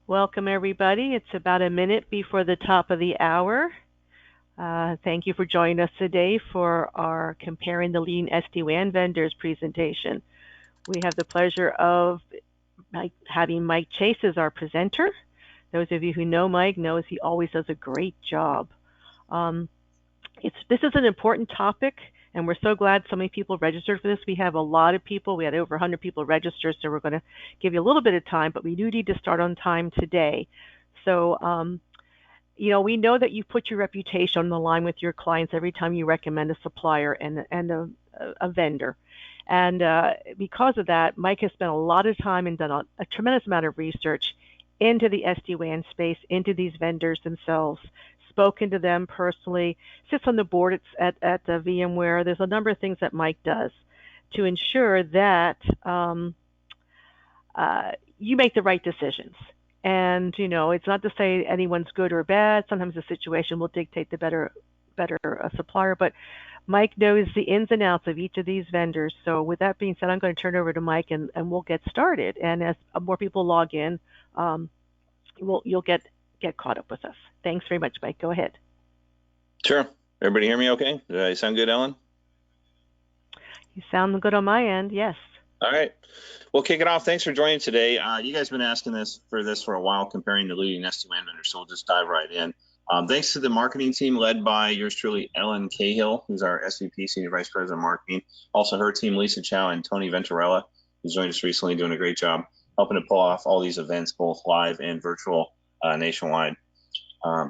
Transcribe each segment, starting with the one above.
Welcome, everybody. It's about a minute before the top of the hour. Thank you for joining us today for our Comparing the Leading SD-WAN Vendors presentation. We have the pleasure of having Mike Chase as our presenter. Those of you who know Mike knows he always does a great job. Um, this is an important topic, and we're so glad so many people registered for this. We have a lot of people. We had over 100 people registered, so we're going to give you a little bit of time, but we do need to start on time today. So, we know that you put your reputation on the line with your clients every time you recommend a supplier and a vendor. And because of that, Mike has spent a lot of time and done a tremendous amount of research into the SD-WAN space, into these vendors themselves, spoken to them personally, sits on the board at the VMware. There's a number of things that Mike does to ensure that you make the right decisions. And, it's not to say anyone's good or bad. Sometimes the situation will dictate the better supplier. But Mike knows the ins and outs of each of these vendors. So with that being said, I'm going to turn it over to Mike and we'll get started. And as more people log in, you'll get caught up with us. Thanks very much, Mike. Go ahead. Sure. Everybody hear me okay? Do I sound good, Ellen? You sound good on my end, yes. All right. We'll kick it off. Thanks for joining today. You guys have been asking this for a while, comparing the leading SD-WAN vendors, so we'll just dive right in. Thanks to the marketing team led by yours truly, Ellen Cahill, who's our SVP, Senior Vice President of Marketing. Also her team, Lisa Chow and Tony Venturella, who's joined us recently, doing a great job helping to pull off all these events, both live and virtual nationwide.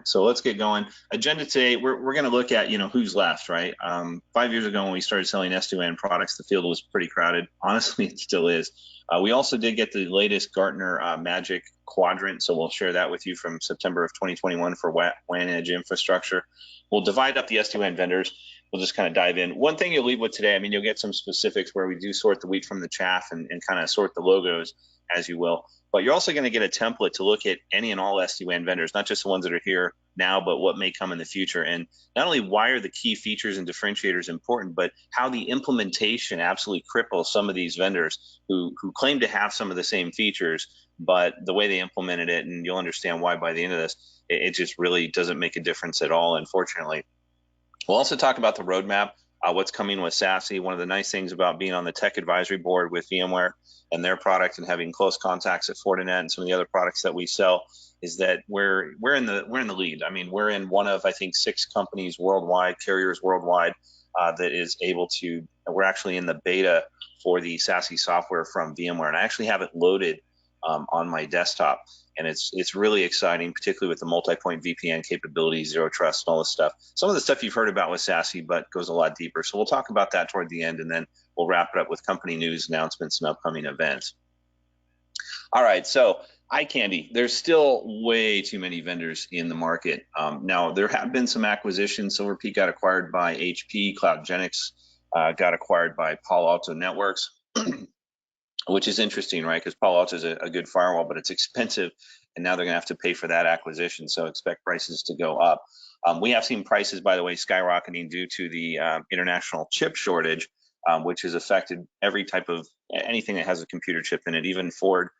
So let's get going. Agenda today, we're going to look at, who's left, right? 5 years ago when we started selling SD-WAN products, the field was pretty crowded. Honestly, it still is. We also did get the latest Gartner Magic Quadrant, so we'll share that with you from September of 2021 for WAN Edge infrastructure. We'll divide up the SD-WAN vendors. We'll just kind of dive in. One thing you'll leave with today, you'll get some specifics where we do sort the wheat from the chaff and kind of sort the logos, as you will. But you're also going to get a template to look at any and all SD-WAN vendors, not just the ones that are here now, but what may come in the future. And not only why are the key features and differentiators important, but how the implementation absolutely cripples some of these vendors who claim to have some of the same features, but the way they implemented it, and you'll understand why by the end of this, it just really doesn't make a difference at all, unfortunately. We'll also talk about the roadmap, what's coming with SASE. One of the nice things about being on the tech advisory board with VMware and their product and having close contacts at Fortinet and some of the other products that we sell is that we're in the lead. We're in one of, I think, 6 companies worldwide, carriers worldwide, that is able to. We're actually in the beta for the SASE software from VMware, and I actually have it loaded on my desktop. And it's really exciting, particularly with the multi-point VPN capabilities, zero trust, and all this stuff. Some of the stuff you've heard about with SASE, but goes a lot deeper. So we'll talk about that toward the end, and then we'll wrap it up with company news, announcements, and upcoming events. All right, so eye candy. There's still way too many vendors in the market. Now, there have been some acquisitions. Silver Peak got acquired by HP. CloudGenix got acquired by Palo Alto Networks. Which is interesting, right? Because Palo Alto is a good firewall, but it's expensive, and now they're going to have to pay for that acquisition. So expect prices to go up. We have seen prices, by the way, skyrocketing due to the international chip shortage, which has affected every type of anything that has a computer chip in it. Even Ford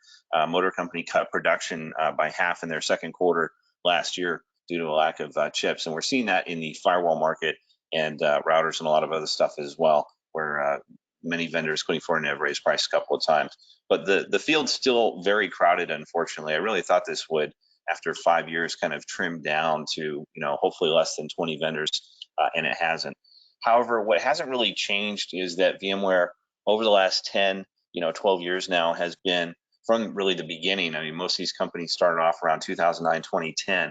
Motor Company cut production by half in their second quarter last year due to a lack of chips, and we're seeing that in the firewall market and routers and a lot of other stuff as well, where many vendors, including Fortinet, have raised price a couple of times. But the field's still very crowded, unfortunately. I really thought this would, after 5 years, kind of trim down to, hopefully less than 20 vendors, and it hasn't. However, what hasn't really changed is that VMware, over the last 10, 12 years now, has been, from really the beginning, most of these companies started off around 2009, 2010.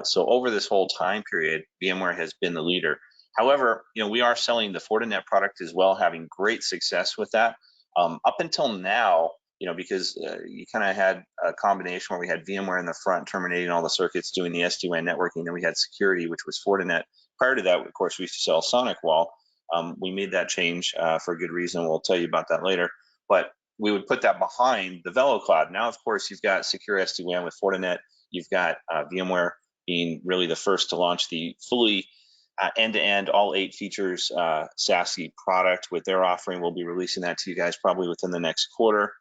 So over this whole time period, VMware has been the leader. However, we are selling the Fortinet product as well, having great success with that. Up until now, because you kind of had a combination where we had VMware in the front terminating all the circuits, doing the SD-WAN networking, and we had security, which was Fortinet. Prior to that, of course, we used to sell SonicWall. We made that change for a good reason. We'll tell you about that later. But we would put that behind the VeloCloud. Now, of course, you've got secure SD-WAN with Fortinet. You've got VMware being really the first to launch the fully end-to-end, all 8 features SASE product with their offering. We'll be releasing that to you guys probably within the next quarter.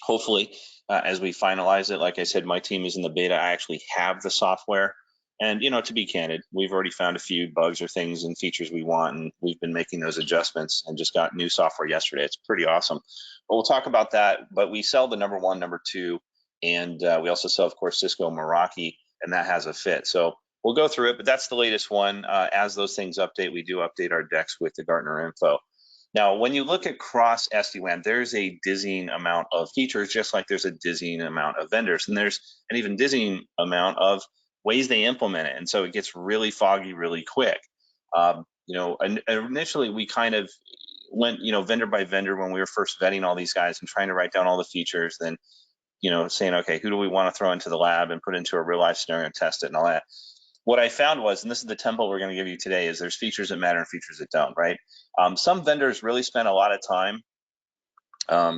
hopefully, as we finalize it, like I said, my team is in the beta. I actually have the software. And, to be candid, we've already found a few bugs or things and features we want, and we've been making those adjustments and just got new software yesterday. It's pretty awesome. But we'll talk about that. But we sell the number one, number two, and we also sell, of course, Cisco Meraki, and that has a fit. So we'll go through it, but that's the latest one. As those things update, we do update our decks with the Gartner info. Now, when you look across SD-WAN, there's a dizzying amount of features, just like there's a dizzying amount of vendors, and there's an even dizzying amount of ways they implement it. And so it gets really foggy really quick. Initially we kind of went, vendor by vendor when we were first vetting all these guys and trying to write down all the features, then, saying, okay, who do we want to throw into the lab and put into a real life scenario and test it and all that. What I found was, and this is the template we're going to give you today, is there's features that matter and features that don't, right? Some vendors really spend a lot of time,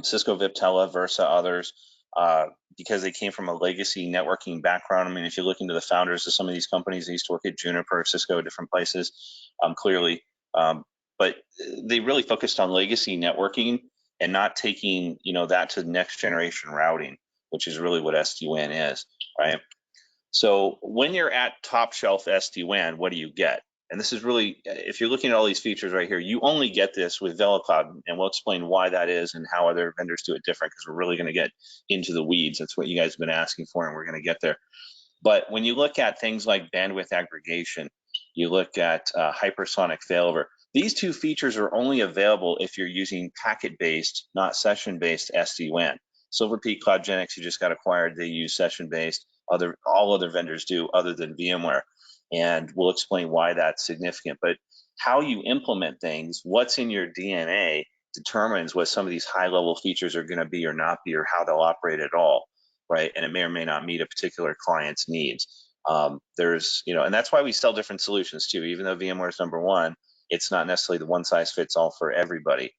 Cisco, Viptela, Versa, others, because they came from a legacy networking background. I mean, if you look into the founders of some of these companies, they used to work at Juniper, Cisco, different places, clearly. But they really focused on legacy networking and not taking, that to next generation routing, which is really what SD-WAN is, right? So when you're at top shelf SD-WAN, what do you get? And this is really, if you're looking at all these features right here, you only get this with VeloCloud, and we'll explain why that is and how other vendors do it different, because we're really going to get into the weeds. That's what you guys have been asking for, and we're going to get there. But when you look at things like bandwidth aggregation, you look at hypersonic failover, these two features are only available if you're using packet-based, not session-based SD-WAN. Silver Peak CloudGenix, you just got acquired, they use session-based. All other vendors do, other than VMware. And we'll explain why that's significant. But how you implement things, what's in your DNA, determines what some of these high-level features are going to be or not be, or how they'll operate at all, right? And it may or may not meet a particular client's needs. And that's why we sell different solutions too. Even though VMware is number one, it's not necessarily the one size fits all for everybody.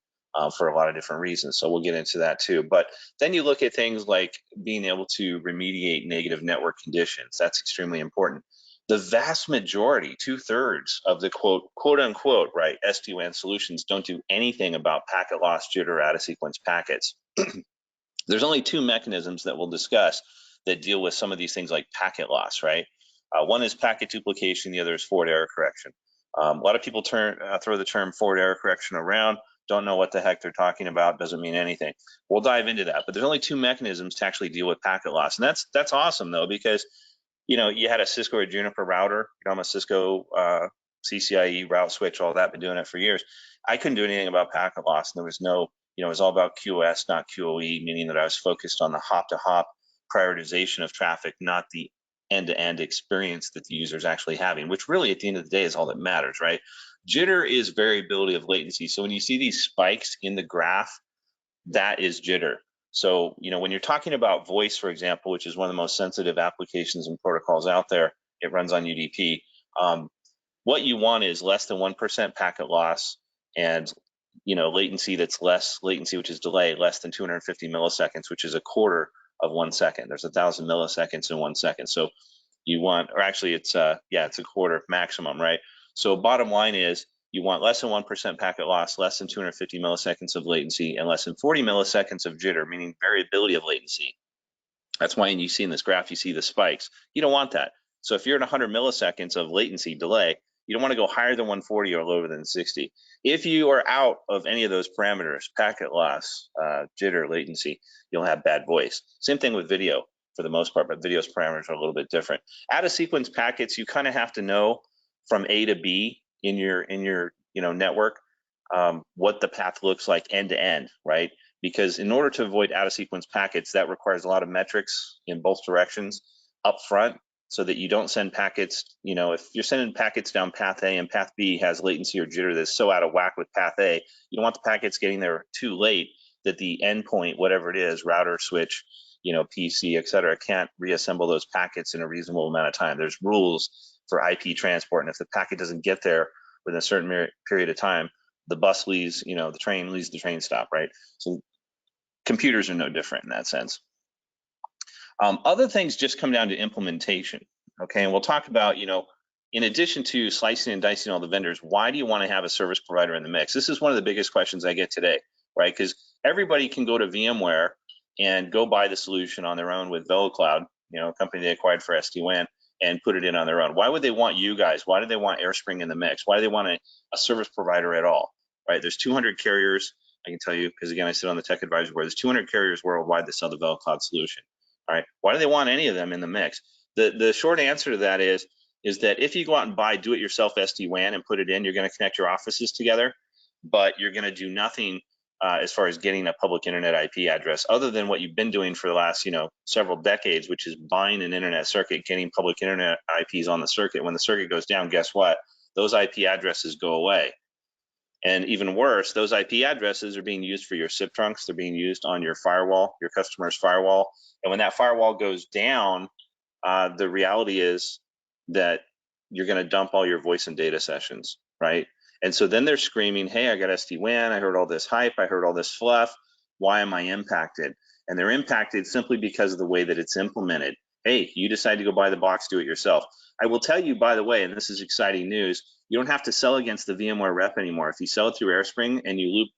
For a lot of different reasons. So we'll get into that too. But then you look at things like being able to remediate negative network conditions. That's extremely important. The vast majority, 2/3 of the quote unquote, right, SD-WAN solutions don't do anything about packet loss, jitter, out of sequence packets. There's only two mechanisms that we'll discuss that deal with some of these things like packet loss, right? One is packet duplication, the other is forward error correction. A lot of people throw the term forward error correction around, don't know what the heck they're talking about, doesn't mean anything. We'll dive into that, but there's only two mechanisms to actually deal with packet loss. And that's awesome though, because you had a Cisco or Juniper router, I'm a Cisco CCIE route switch, all that, been doing it for years. I couldn't do anything about packet loss, and there was no, it was all about QoS, not QoE, meaning that I was focused on the hop-to-hop prioritization of traffic, not the end-to-end experience that the user is actually having, which really at the end of the day is all that matters, right? Jitter is variability of latency. So when you see these spikes in the graph, that is jitter. So, when you're talking about voice, for example, which is one of the most sensitive applications and protocols out there, it runs on UDP. What you want is less than 1% packet loss and, latency that's less latency, which is delay, less than 250 milliseconds, which is a quarter of 1 second. There's 1,000 milliseconds in 1 second. So you want, or actually it's a quarter maximum, right? So bottom line is you want less than 1% packet loss, less than 250 milliseconds of latency, and less than 40 milliseconds of jitter, meaning variability of latency. That's why you see in this graph, you see the spikes. You don't want that. So if you're at 100 milliseconds of latency delay, you don't want to go higher than 140 or lower than 60. If you are out of any of those parameters, packet loss, jitter, latency, you'll have bad voice. Same thing with video for the most part, but video's parameters are a little bit different. Out of sequence packets, you kind of have to know from A to B in your network what the path looks like end to end, right? Because in order to avoid out of sequence packets, that requires a lot of metrics in both directions up front, so that you don't send packets, if you're sending packets down path A and path B has latency or jitter that's so out of whack with path A, you don't want the packets getting there too late that the endpoint, whatever it is, router, switch, PC, et cetera, can't reassemble those packets in a reasonable amount of time. There's rules for IP transport, and if the packet doesn't get there within a certain period of time, the bus leaves, the train leaves the train stop, right? So computers are no different in that sense. Other things just come down to implementation, okay? And we'll talk about, in addition to slicing and dicing all the vendors, why do you want to have a service provider in the mix? This is one of the biggest questions I get today, right? Because everybody can go to VMware and go buy the solution on their own with VeloCloud, a company they acquired for SD-WAN, and put it in on their own. Why would they want you guys? Why do they want AirSpring in the mix? Why do they want a service provider at all? Right? There's 200 carriers. I can tell you, because again, I sit on the tech advisory board. There's 200 carriers worldwide that sell the VeloCloud solution. All right. Why do they want any of them in the mix? The short answer to that is that if you go out and buy do-it-yourself SD-WAN and put it in, you're going to connect your offices together, but you're going to do nothing as far as getting a public internet IP address, other than what you've been doing for the last, several decades, which is buying an internet circuit, getting public internet IPs on the circuit. When the circuit goes down, guess what? Those IP addresses go away. And even worse, those IP addresses are being used for your SIP trunks. They're being used on your firewall, your customer's firewall. And when that firewall goes down, the reality is that you're going to dump all your voice and data sessions, right? And so then they're screaming, hey, I got SD-WAN, I heard all this hype, I heard all this fluff, why am I impacted? And they're impacted simply because of the way that it's implemented. Hey, you decide to go buy the box, do it yourself. I will tell you, by the way, and this is exciting news, you don't have to sell against the VMware rep anymore. If you sell it through AirSpring and you loop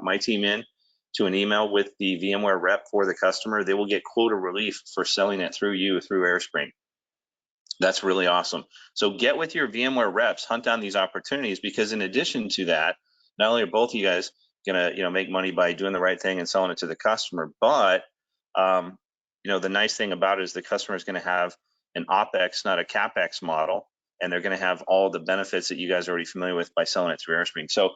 my team in to an email with the VMware rep for the customer, they will get quota relief for selling it through you through AirSpring. That's really awesome. So get with your VMware reps, hunt down these opportunities, because in addition to that, not only are both of you guys gonna make money by doing the right thing and selling it to the customer, but the nice thing about it is the customer is going to have an OpEx, not a CapEx model, and they're going to have all the benefits that you guys are already familiar with by selling it through AirSpring. So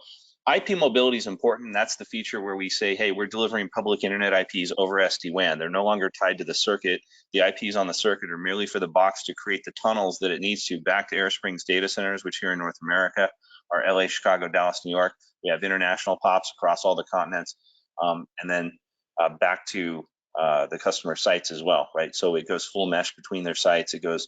IP mobility is important. That's the feature where we say, hey, we're delivering public internet IPs over SD-WAN. They're no longer tied to the circuit. The IPs on the circuit are merely for the box to create the tunnels that it needs to back to AirSpring's data centers, which here in North America are LA, Chicago, Dallas, New York. We have international POPs across all the continents, and then back to the customer sites as well, right? So it goes full mesh between their sites. It goes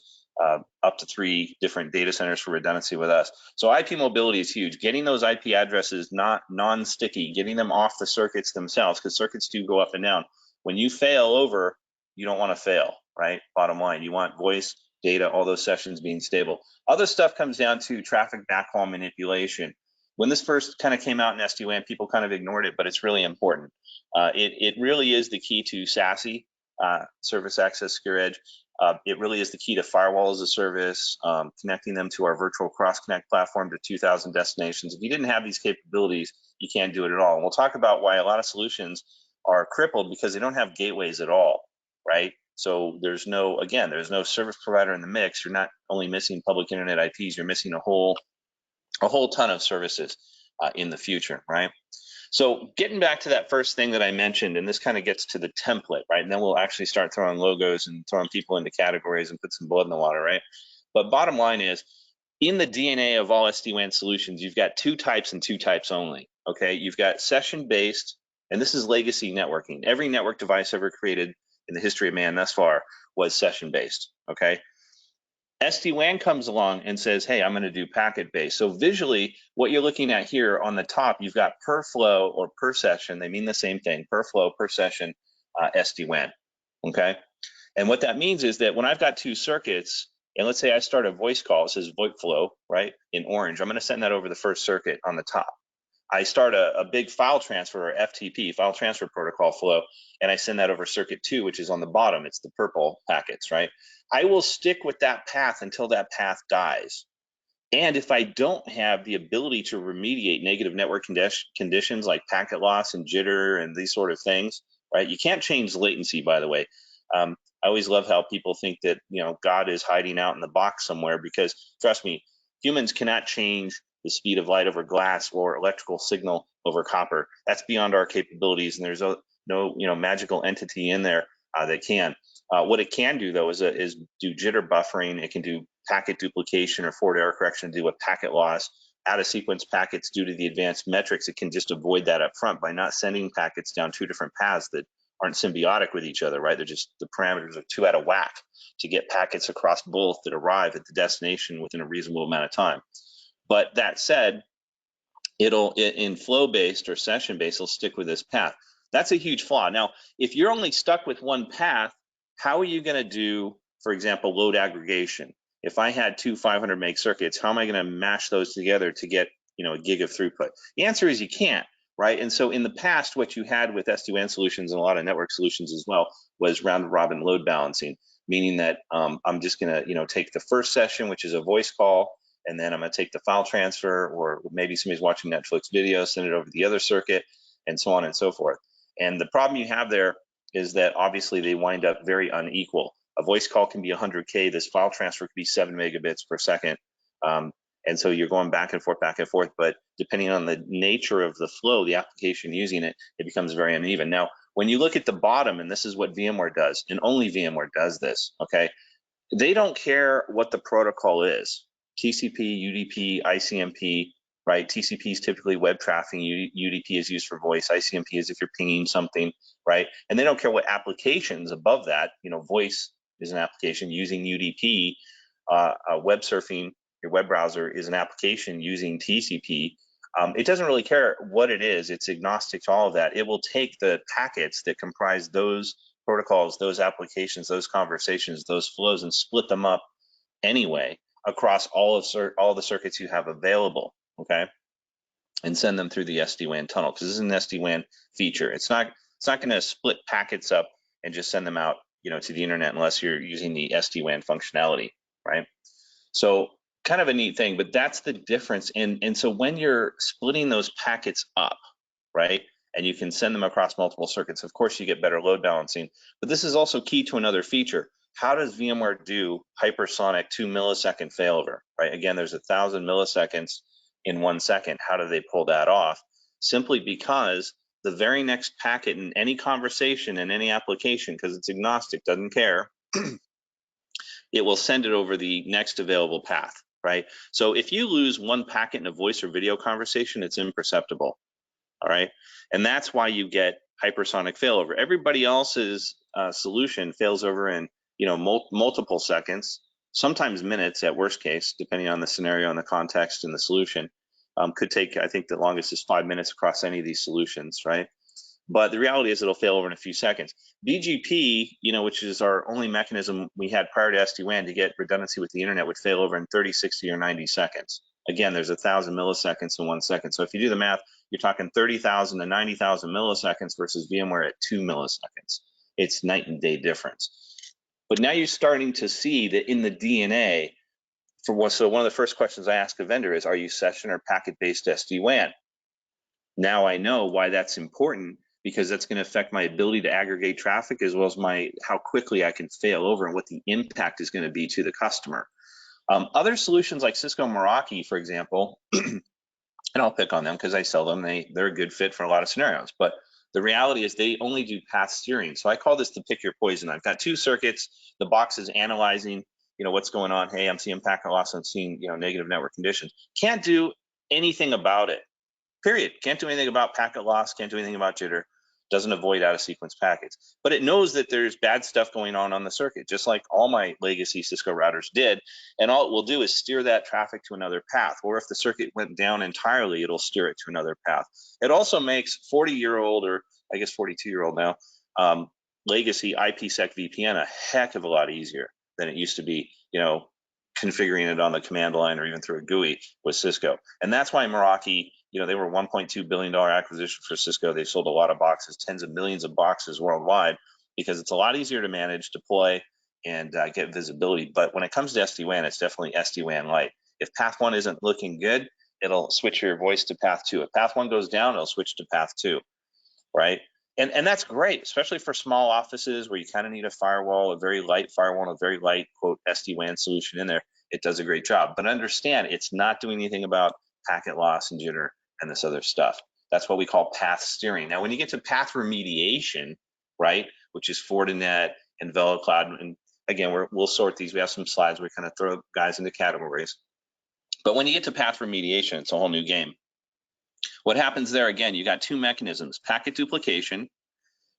up to 3 different data centers for redundancy with us. So IP mobility is huge. Getting those IP addresses not non-sticky, getting them off the circuits themselves, because circuits do go up and down. When you fail over, you don't want to fail, right? Bottom line, you want voice, data, all those sessions being stable. Other stuff comes down to traffic backhaul manipulation. When this first kind of came out in SD-WAN, people kind of ignored it, but it's really important. It really is the key to SASE, Service Access Secure Edge. It really is the key to firewall as a service, connecting them to our virtual cross-connect platform to 2,000 destinations. If you didn't have these capabilities, you can't do it at all. And we'll talk about why a lot of solutions are crippled because they don't have gateways at all, right? So there's no service provider in the mix. You're not only missing public internet IPs, you're missing a whole ton of services in the future, right? So getting back to that first thing that I mentioned, and this kind of gets to the template, right? And then we'll actually start throwing logos and throwing people into categories and put some blood in the water, right? But bottom line is, in the DNA of all SD-WAN solutions, you've got 2 types and 2 types only, okay? You've got session-based, and this is legacy networking. Every network device ever created in the history of man thus far was session-based, okay? SD-WAN comes along and says, hey, I'm going to do packet-based. So visually, what you're looking at here on the top, you've got per flow or per session. They mean the same thing, per flow, per session, SD-WAN, okay? And what that means is that when I've got 2 circuits, and let's say I start a voice call, it says VoIP flow, right, in orange. I'm going to send that over the first circuit on the top. I start a big file transfer, or FTP, file transfer protocol flow, and I send that over circuit 2, which is on the bottom. It's the purple packets, right? I will stick with that path until that path dies. And if I don't have the ability to remediate negative network conditions like packet loss and jitter and these sort of things, right? You can't change latency, by the way. I always love how people think that, God is hiding out in the box somewhere, because trust me, humans cannot change the speed of light over glass or electrical signal over copper. That's beyond our capabilities, and there's no magical entity in there that can. What it can do, though, is do jitter buffering. It can do packet duplication or forward error correction to do with packet loss, out of sequence packets due to the advanced metrics. It can just avoid that up front by not sending packets down 2 different paths that aren't symbiotic with each other, right? They're just, the parameters are too out of whack to get packets across both that arrive at the destination within a reasonable amount of time. But that said, in flow-based or session-based, it'll stick with this path. That's a huge flaw. Now, if you're only stuck with one path, how are you going to do, for example, load aggregation? If I had 2 500 meg circuits, how am I going to mash those together to get a gig of throughput? The answer is you can't. right? And so in the past, what you had with SD-WAN solutions and a lot of network solutions as well was round-robin load balancing, meaning that I'm just going to, take the first session, which is a voice call, and then I'm going to take the file transfer, or maybe somebody's watching Netflix video, send it over to the other circuit, and so on and so forth. And the problem you have there is that obviously they wind up very unequal. A voice call can be 100K. This file transfer could be 7 megabits per second. And so you're going back and forth, but depending on the nature of the flow, the application using it, it becomes very uneven. Now, when you look at the bottom, and this is what VMware does, and only VMware does this, okay? They don't care what the protocol is. TCP, UDP, ICMP, right? TCP is typically web traffic, UDP is used for voice, ICMP is if you're pinging something, right? And they don't care what applications above that, voice is an application using UDP, web surfing, your web browser is an application using TCP. It doesn't really care what it is. It's agnostic to all of that. It will take the packets that comprise those protocols, those applications, those conversations, those flows, and split them up anyway across all the circuits you have available, okay? And send them through the SD-WAN tunnel, because this is an SD-WAN feature. It's not going to split packets up and just send them out, to the internet unless you're using the SD-WAN functionality, right? So kind of a neat thing, but that's the difference. And so when you're splitting those packets up, right, and you can send them across multiple circuits, of course you get better load balancing. But this is also key to another feature. How does VMware do hypersonic 2-millisecond failover, right? Again, there's 1,000 milliseconds in 1 second. How do they pull that off? Simply because the very next packet in any conversation in any application, because it's agnostic, doesn't care, it will send it over the next available path, right? So if you lose one packet in a voice or video conversation, it's imperceptible, all right? And that's why you get hypersonic failover. Everybody else's solution fails over in, multiple seconds, sometimes minutes at worst case, depending on the scenario and the context and the solution. Could take, I think the longest is 5 minutes across any of these solutions, right? But the reality is it'll fail over in a few seconds. BGP, which is our only mechanism we had prior to SD-WAN to get redundancy with the internet, would fail over in 30, 60, or 90 seconds. Again, there's 1,000 milliseconds in 1 second. So if you do the math, you're talking 30,000 to 90,000 milliseconds versus VMware at 2 milliseconds. It's night and day difference. But now you're starting to see that in the DNA, so one of the first questions I ask a vendor is, are you session or packet-based SD-WAN? Now I know why that's important, because that's going to affect my ability to aggregate traffic as well as how quickly I can fail over and what the impact is going to be to the customer. Other solutions like Cisco Meraki, for example, and I'll pick on them because I sell them. They're a good fit for a lot of scenarios. But the reality is they only do path steering. So I call this the pick your poison. I've got 2 circuits. The box is analyzing, what's going on. Hey, I'm seeing packet loss. I'm seeing, negative network conditions. Can't do anything about it. Period. Can't do anything about packet loss, can't do anything about jitter, doesn't avoid out of sequence packets. But it knows that there's bad stuff going on the circuit, just like all my legacy Cisco routers did. And all it will do is steer that traffic to another path. Or if the circuit went down entirely, it'll steer it to another path. It also makes 40-year-old, or I guess 42-year-old now, legacy IPsec VPN a heck of a lot easier than it used to be, configuring it on the command line or even through a GUI with Cisco. And that's why Meraki, they were $1.2 billion acquisition for Cisco. They sold a lot of boxes, tens of millions of boxes worldwide, because it's a lot easier to manage, deploy, and get visibility. But when it comes to SD-WAN, it's definitely SD-WAN Lite. If path 1 isn't looking good, it'll switch your voice to path 2. If path 1 goes down, it'll switch to path 2, right? And that's great, especially for small offices where you kind of need a firewall, a very light firewall, a very light, quote, SD-WAN solution in there. It does a great job. But understand, it's not doing anything about packet loss and jitter and this other stuff. That's what we call path steering. Now, when you get to path remediation, right, which is Fortinet and VeloCloud, and again, we'll sort these. We have some slides where we kind of throw guys into categories. But when you get to path remediation, it's a whole new game. What happens there, again, you got 2 mechanisms, packet duplication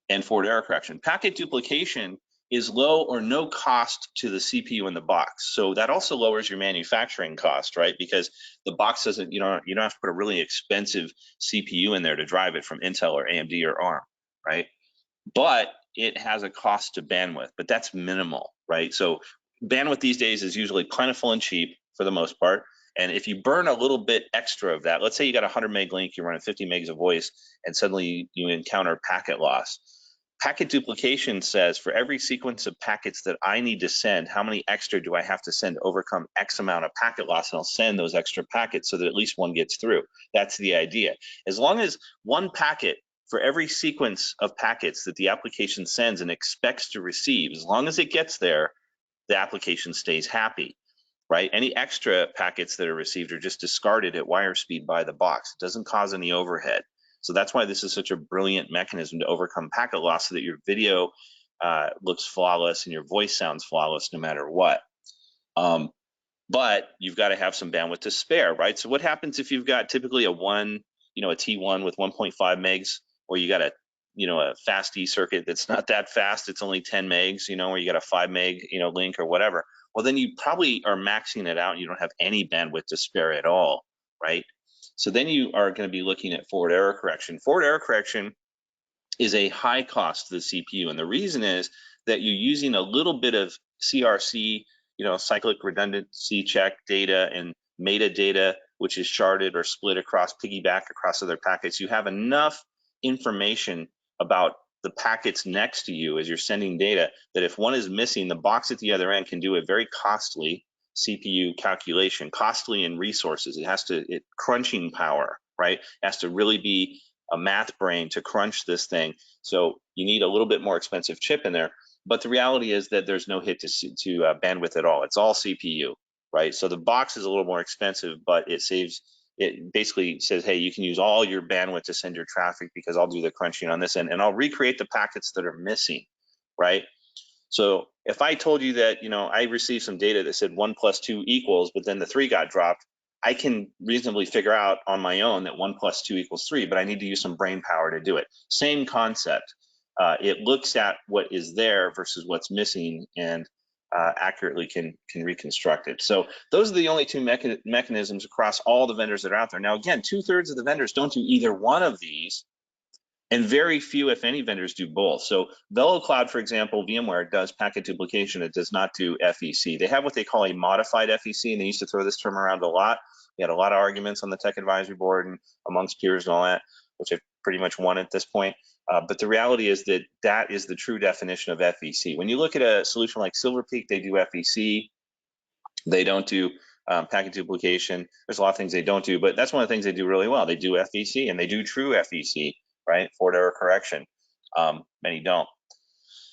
and forward error correction. Packet duplication is low or no cost to the CPU in the box. So that also lowers your manufacturing cost, right? Because the box doesn't, you don't have to put a really expensive CPU in there to drive it from Intel or AMD or ARM, right? But it has a cost to bandwidth, but that's minimal, right? So bandwidth these days is usually plentiful and cheap for the most part. And if you burn a little bit extra of that, let's say you got a 100 meg link, you're running 50 megs of voice, and suddenly you encounter packet loss. Packet duplication says for every sequence of packets that I need to send, how many extra do I have to send to overcome X amount of packet loss? And I'll send those extra packets so that at least one gets through. That's the idea. As long as one packet for every sequence of packets that the application sends and expects to receive, as long as it gets there, the application stays happy, right? Any extra packets that are received are just discarded at wire speed by the box. It doesn't cause any overhead. So that's why this is such a brilliant mechanism to overcome packet loss so that your video looks flawless and your voice sounds flawless no matter what. But you've got to have some bandwidth to spare, right? So what happens if you've got typically a T1 with 1.5 megs, or you got a fast E circuit that's not that fast, it's only 10 megs, or you got a 5 meg, link or whatever. Well, then you probably are maxing it out and you don't have any bandwidth to spare at all, right? So then you are going to be looking at forward error correction. Forward error correction is a high cost to the CPU. And the reason is that you're using a little bit of CRC, cyclic redundancy check data and metadata, which is sharded or split across, piggyback across other packets. You have enough information about the packets next to you as you're sending data that if one is missing, the box at the other end can do a very costly CPU calculation, costly in resources. It has to, crunching power, right? It has to really be a math brain to crunch this thing. So you need a little bit more expensive chip in there. But the reality is that there's no hit to bandwidth at all. It's all CPU, right? So the box is a little more expensive, but it basically says, hey, you can use all your bandwidth to send your traffic because I'll do the crunching on this end and I'll recreate the packets that are missing, right? So if I told you that, I received some data that said 1 + 2 equals, but then the 3 got dropped, I can reasonably figure out on my own that 1 + 2 = 3, but I need to use some brain power to do it. Same concept. It looks at what is there versus what's missing and accurately can reconstruct it. So those are the only two mechanisms across all the vendors that are out there. Now, again, 2/3 of the vendors don't do either one of these, and very few, if any, vendors do both. So VeloCloud, for example, VMware does packet duplication. It does not do FEC. They have what they call a modified FEC, and they used to throw this term around a lot. We had a lot of arguments on the tech advisory board and amongst peers and all that, which I've pretty much won at this point. But the reality is that that is the true definition of FEC. When you look at a solution like Silver Peak, they do FEC. They don't do packet duplication. There's a lot of things they don't do, but that's one of the things they do really well. They do FEC, and they do true FEC, right? Forward error correction. Many don't.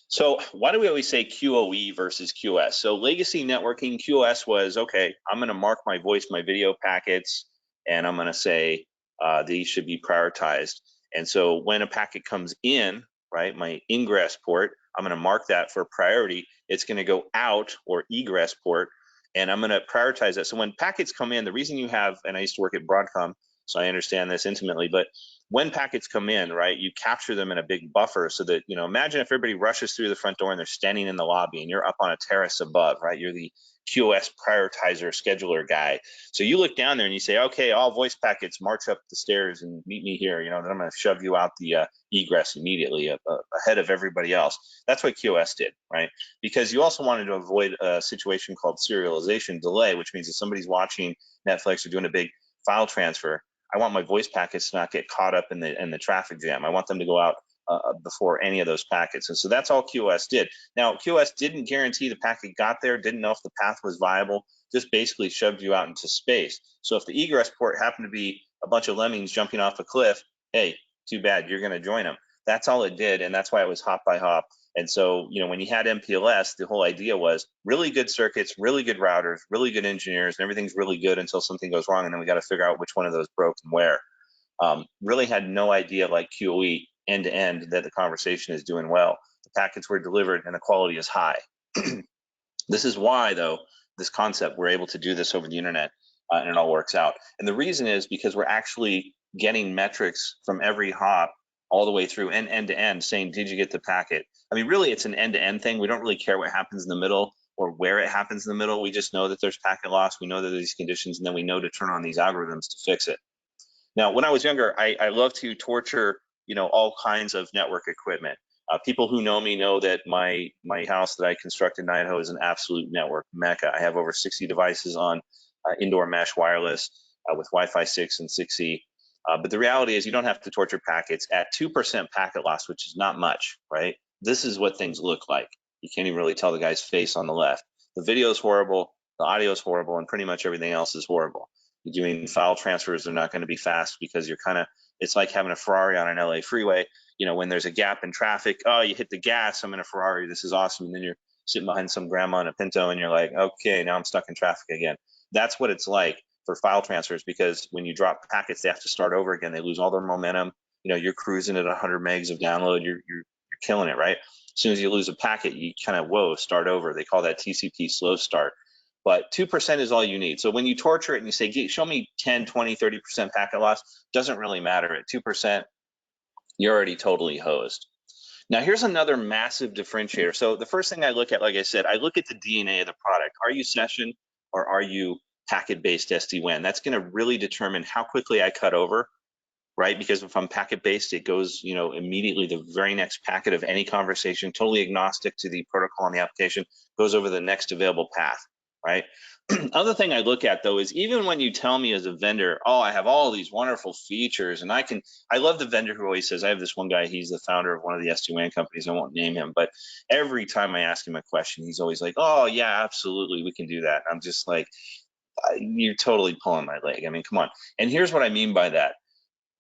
So why do we always say QoE versus QoS? So legacy networking, QoS was, okay, I'm going to mark my voice, my video packets, and I'm going to say these should be prioritized. And so when a packet comes in, right, my ingress port, I'm going to mark that for priority. It's going to go out, or egress port, and I'm going to prioritize that. So when packets come in, the reason you have, and I used to work at Broadcom, so I understand this intimately, but when packets come in, right, you capture them in a big buffer so that, imagine if everybody rushes through the front door and they're standing in the lobby and you're up on a terrace above, right? You're the QoS prioritizer scheduler guy. So you look down there and you say, okay, all voice packets march up the stairs and meet me here, and I'm going to shove you out the egress immediately ahead of everybody else. That's what QoS did, right? Because you also wanted to avoid a situation called serialization delay, which means if somebody's watching Netflix or doing a big file transfer, I want my voice packets to not get caught up in the traffic jam. I want them to go out before any of those packets. And so that's all QoS did. Now, QoS didn't guarantee the packet got there, didn't know if the path was viable, just basically shoved you out into space. So if the egress port happened to be a bunch of lemmings jumping off a cliff, hey, too bad, you're going to join them. That's all it did, and that's why it was hop by hop. And so, when you had MPLS, the whole idea was really good circuits, really good routers, really good engineers, and everything's really good until something goes wrong, and then we got to figure out which one of those broke and where. Really had no idea, like QoE, end to end, that the conversation is doing well. The packets were delivered and the quality is high. This is why, though, this concept, we're able to do this over the internet and it all works out. And the reason is because we're actually getting metrics from every hop all the way through and end to end saying, did you get the packet? I mean, really, it's an end to end thing. We don't really care what happens in the middle or where it happens in the middle. We just know that there's packet loss. We know that there's these conditions, and then we know to turn on these algorithms to fix it. Now, when I was younger, I love to torture, all kinds of network equipment. People who know me know that my house that I constructed in Idaho is an absolute network mecca. I have over 60 devices on indoor mesh wireless with Wi-Fi 6 and 6E. But the reality is you don't have to torture packets at 2% packet loss, which is not much, right? This is what things look like. You can't even really tell the guy's face on the left. The video is horrible, the audio is horrible, and pretty much everything else is horrible. You're doing file transfers, they're not going to be fast because you're kind of, it's like having a Ferrari on an LA freeway. You know, when there's a gap in traffic, oh, you hit the gas, I'm in a Ferrari, this is awesome. And then you're sitting behind some grandma in a Pinto and you're like, okay, now I'm stuck in traffic again. That's what it's like for file transfers, because when you drop packets, they have to start over again. They lose all their momentum. You know, you're cruising at 100 megs of download. You're killing it, right? As soon as you lose a packet, you kind of, whoa, start over. They call that TCP slow start. But 2% is all you need. So when you torture it and you say, show me 10, 20, 30% packet loss, doesn't really matter. At 2%, you're already totally hosed. Now, here's another massive differentiator. So the first thing I look at, like I said, I look at the DNA of the product. Are you session or are you packet-based SD-WAN? That's going to really determine how quickly I cut over, right? Because if I'm packet-based, it goes, you know, immediately the very next packet of any conversation, totally agnostic to the protocol and the application, goes over the next available path, right? Other thing I look at though is even when you tell me as a vendor, oh, I have all these wonderful features and I love the vendor who always says, I have this one guy, he's the founder of one of the SD-WAN companies, I won't name him, but every time I ask him a question, he's always like, oh yeah, absolutely, we can do that. I'm just like, you're totally pulling my leg. I mean, come on. And here's what I mean by that.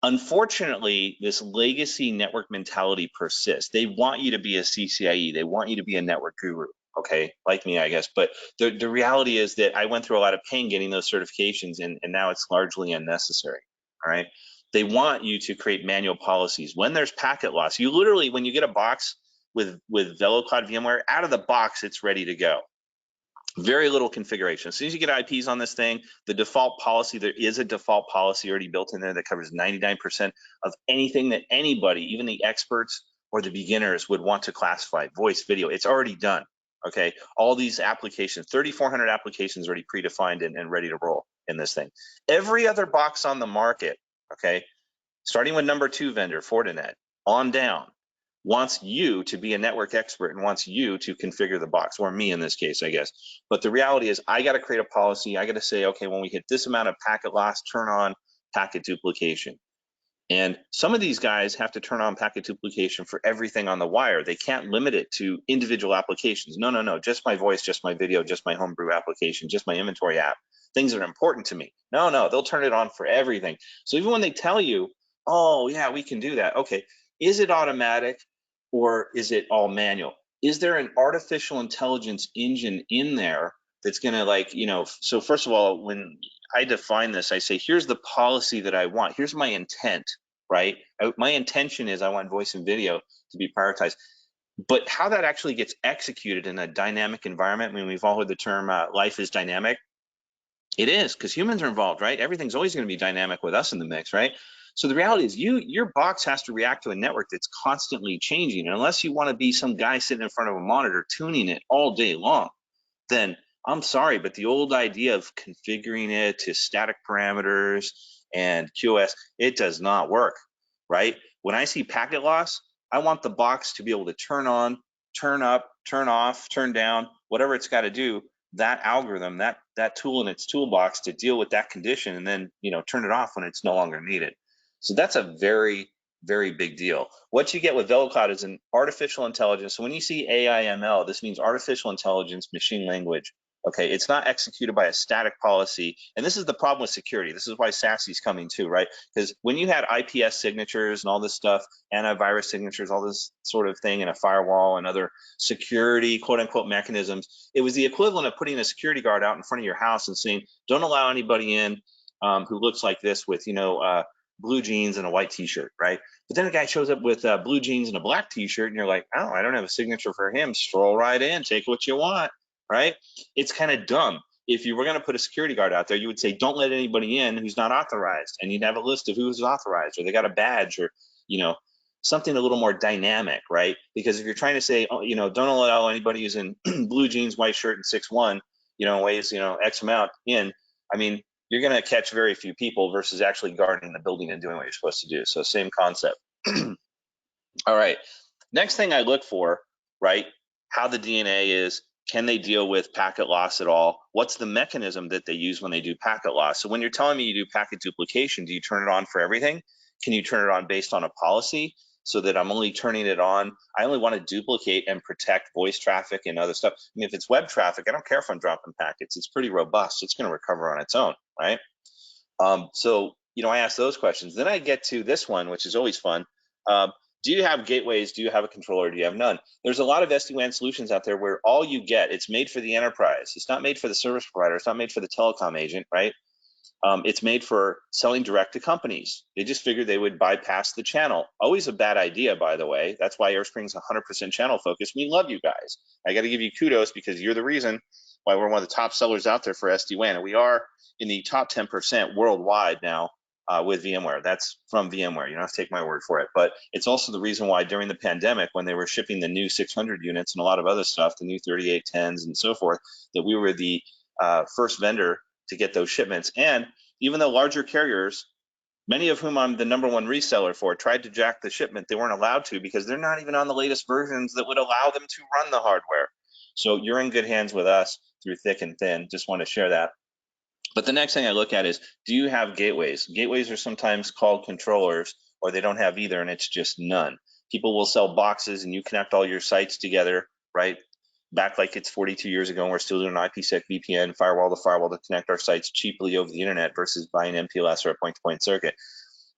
Unfortunately, this legacy network mentality persists. They want you to be a CCIE. They want you to be a network guru, okay? Like me, I guess. But the reality is that I went through a lot of pain getting those certifications, and now it's largely unnecessary, all right? They want you to create manual policies. When there's packet loss, you literally, when you get a box with VeloCloud VMware, out of the box, it's ready to go. Very little configuration. As soon as you get IPs on this thing, the default policy, there is a default policy already built in there that covers 99% of anything that anybody, even the experts or the beginners, would want to classify. Voice, video, it's already done. Okay, all these applications, 3,400 applications already predefined and ready to roll in this thing. Every other box on the market, okay, starting with number 2 vendor, Fortinet, on down, wants you to be a network expert and wants you to configure the box, or me in this case, I guess. But the reality is I got to create a policy. I got to say, okay, when we hit this amount of packet loss, turn on packet duplication. And some of these guys have to turn on packet duplication for everything on the wire. They can't limit it to individual applications. No, no, no, just my voice, just my video, just my homebrew application, just my inventory app, things that are important to me. No, no, they'll turn it on for everything. So even when they tell you, oh yeah, we can do that. Okay, is it automatic or is it all manual? Is there an artificial intelligence engine in there that's gonna, like, you know, so first of all, when I define this, I say, here's the policy that I want. Here's my intent, right? My intention is I want voice and video to be prioritized. But how that actually gets executed in a dynamic environment, I mean, we've all heard the term life is dynamic. It is, because humans are involved, right? Everything's always going to be dynamic with us in the mix, right? So the reality is your box has to react to a network that's constantly changing. And unless you want to be some guy sitting in front of a monitor tuning it all day long, then I'm sorry, but the old idea of configuring it to static parameters and QoS, it does not work, right? When I see packet loss, I want the box to be able to turn on, turn up, turn off, turn down, whatever it's got to do, that algorithm, that tool in its toolbox to deal with that condition, and then, you know, turn it off when it's no longer needed. So that's a very, very big deal. What you get with VeloCloud is an artificial intelligence. So when you see AI/ML, this means artificial intelligence, machine language. Okay, it's not executed by a static policy. And this is the problem with security. This is why SASE is coming too, right? Because when you had IPS signatures and all this stuff, antivirus signatures, all this sort of thing, and a firewall and other security, quote unquote, mechanisms, it was the equivalent of putting a security guard out in front of your house and saying, don't allow anybody in who looks like this with, you know, blue jeans and a white t-shirt, right? But then a guy shows up with blue jeans and a black t-shirt, and you're like, oh, I don't have a signature for him. Stroll right in, take what you want, right? It's kind of dumb. If you were going to put a security guard out there, you would say, don't let anybody in who's not authorized. And you'd have a list of who's authorized, or they got a badge, or, you know, something a little more dynamic, right? Because if you're trying to say, oh, you know, don't allow anybody who's in blue jeans, white shirt, and 6'1", you know, weighs, you know, X amount in, I mean, you're going to catch very few people versus actually guarding the building and doing what you're supposed to do. So same concept. All right. Next thing I look for, right, how the DNA is Can they deal with packet loss at all? What's the mechanism that they use when they do packet loss? So when you're telling me you do packet duplication, do you turn it on for everything? Can you turn it on based on a policy so that I'm only turning it on? I only want to duplicate and protect voice traffic and other stuff. I mean, if it's web traffic, I don't care if I'm dropping packets. It's pretty robust. It's going to recover on its own, right? So, I ask those questions. Then I get to this one, which is always fun. Do you have gateways? Do you have a controller? Do you have none? There's a lot of SD-WAN solutions out there where all you get, it's made for the enterprise. It's not made for the service provider. It's not made for the telecom agent, right? It's made for selling direct to companies. They just figured they would bypass the channel. Always a bad idea, by the way. That's why AirSpring's 100% channel focused. We love you guys. I got to give you kudos because you're the reason why we're one of the top sellers out there for SD-WAN. And we are in the top 10% worldwide now with VMware. That's from VMware. You don't have to take my word for it. But it's also the reason why during the pandemic, when they were shipping the new 600 units and a lot of other stuff, the new 3810s and so forth, that we were the first vendor to get those shipments. And even though larger carriers, many of whom I'm the #1 reseller for, tried to jack the shipment, they weren't allowed to because they're not even on the latest versions that would allow them to run the hardware. So you're in good hands with us through thick and thin. Just want to share that. But the next thing I look at is, do you have gateways? Gateways are sometimes called controllers, or they don't have either, and it's just none. People will sell boxes and you connect all your sites together, right? Back like it's 42 years ago, and we're still doing IPsec VPN, firewall to firewall to connect our sites cheaply over the internet versus buying MPLS or a point-to-point circuit.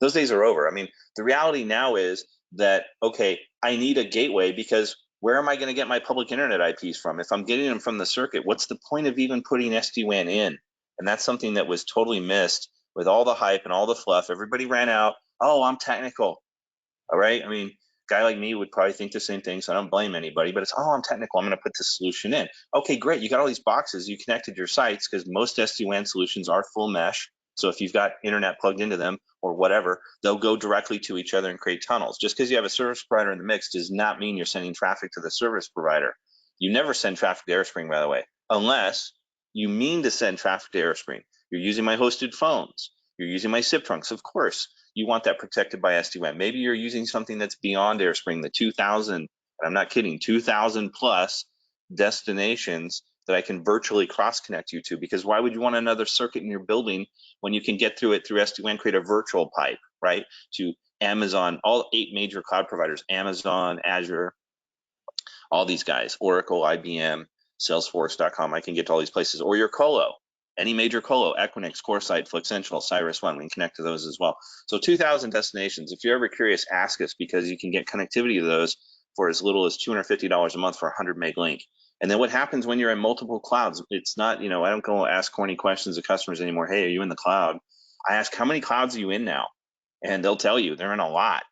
Those days are over. I mean, the reality now is that, okay, I need a gateway because where am I going to get my public internet IPs from? If I'm getting them from the circuit, what's the point of even putting SD-WAN in? And that's something that was totally missed with all the hype and all the fluff. Everybody ran out. Oh, I'm technical. All right. I mean, a guy like me would probably think the same thing, so I don't blame anybody, but it's, oh, I'm technical. I'm going to put the solution in. Okay, great. You got all these boxes. You connected your sites because most SD-WAN solutions are full mesh. So if you've got internet plugged into them or whatever, they'll go directly to each other and create tunnels. Just because you have a service provider in the mix does not mean you're sending traffic to the service provider. You never send traffic to AirSpring, by the way, unless you mean to send traffic to AirSpring. You're using my hosted phones. You're using my SIP trunks. Of course, you want that protected by SD-WAN. Maybe you're using something that's beyond AirSpring, the 2,000, and I'm not kidding, 2,000 plus destinations that I can virtually cross-connect you to, because why would you want another circuit in your building when you can get through it through SD-WAN, create a virtual pipe, right, to Amazon, all 8 major cloud providers, Amazon, Azure, all these guys, Oracle, IBM, Salesforce.com. I can get to all these places, or your colo, any major colo, Equinix, CoreSite, Flexential, CyrusOne. We can connect to those as well. So 2,000 destinations. If you're ever curious, ask us, because you can get connectivity to those for as little as $250 a month for a 100 meg link. And then what happens when you're in multiple clouds? It's not, I don't go ask corny questions of customers anymore. Hey, are you in the cloud? I ask, how many clouds are you in now? And they'll tell you they're in a lot.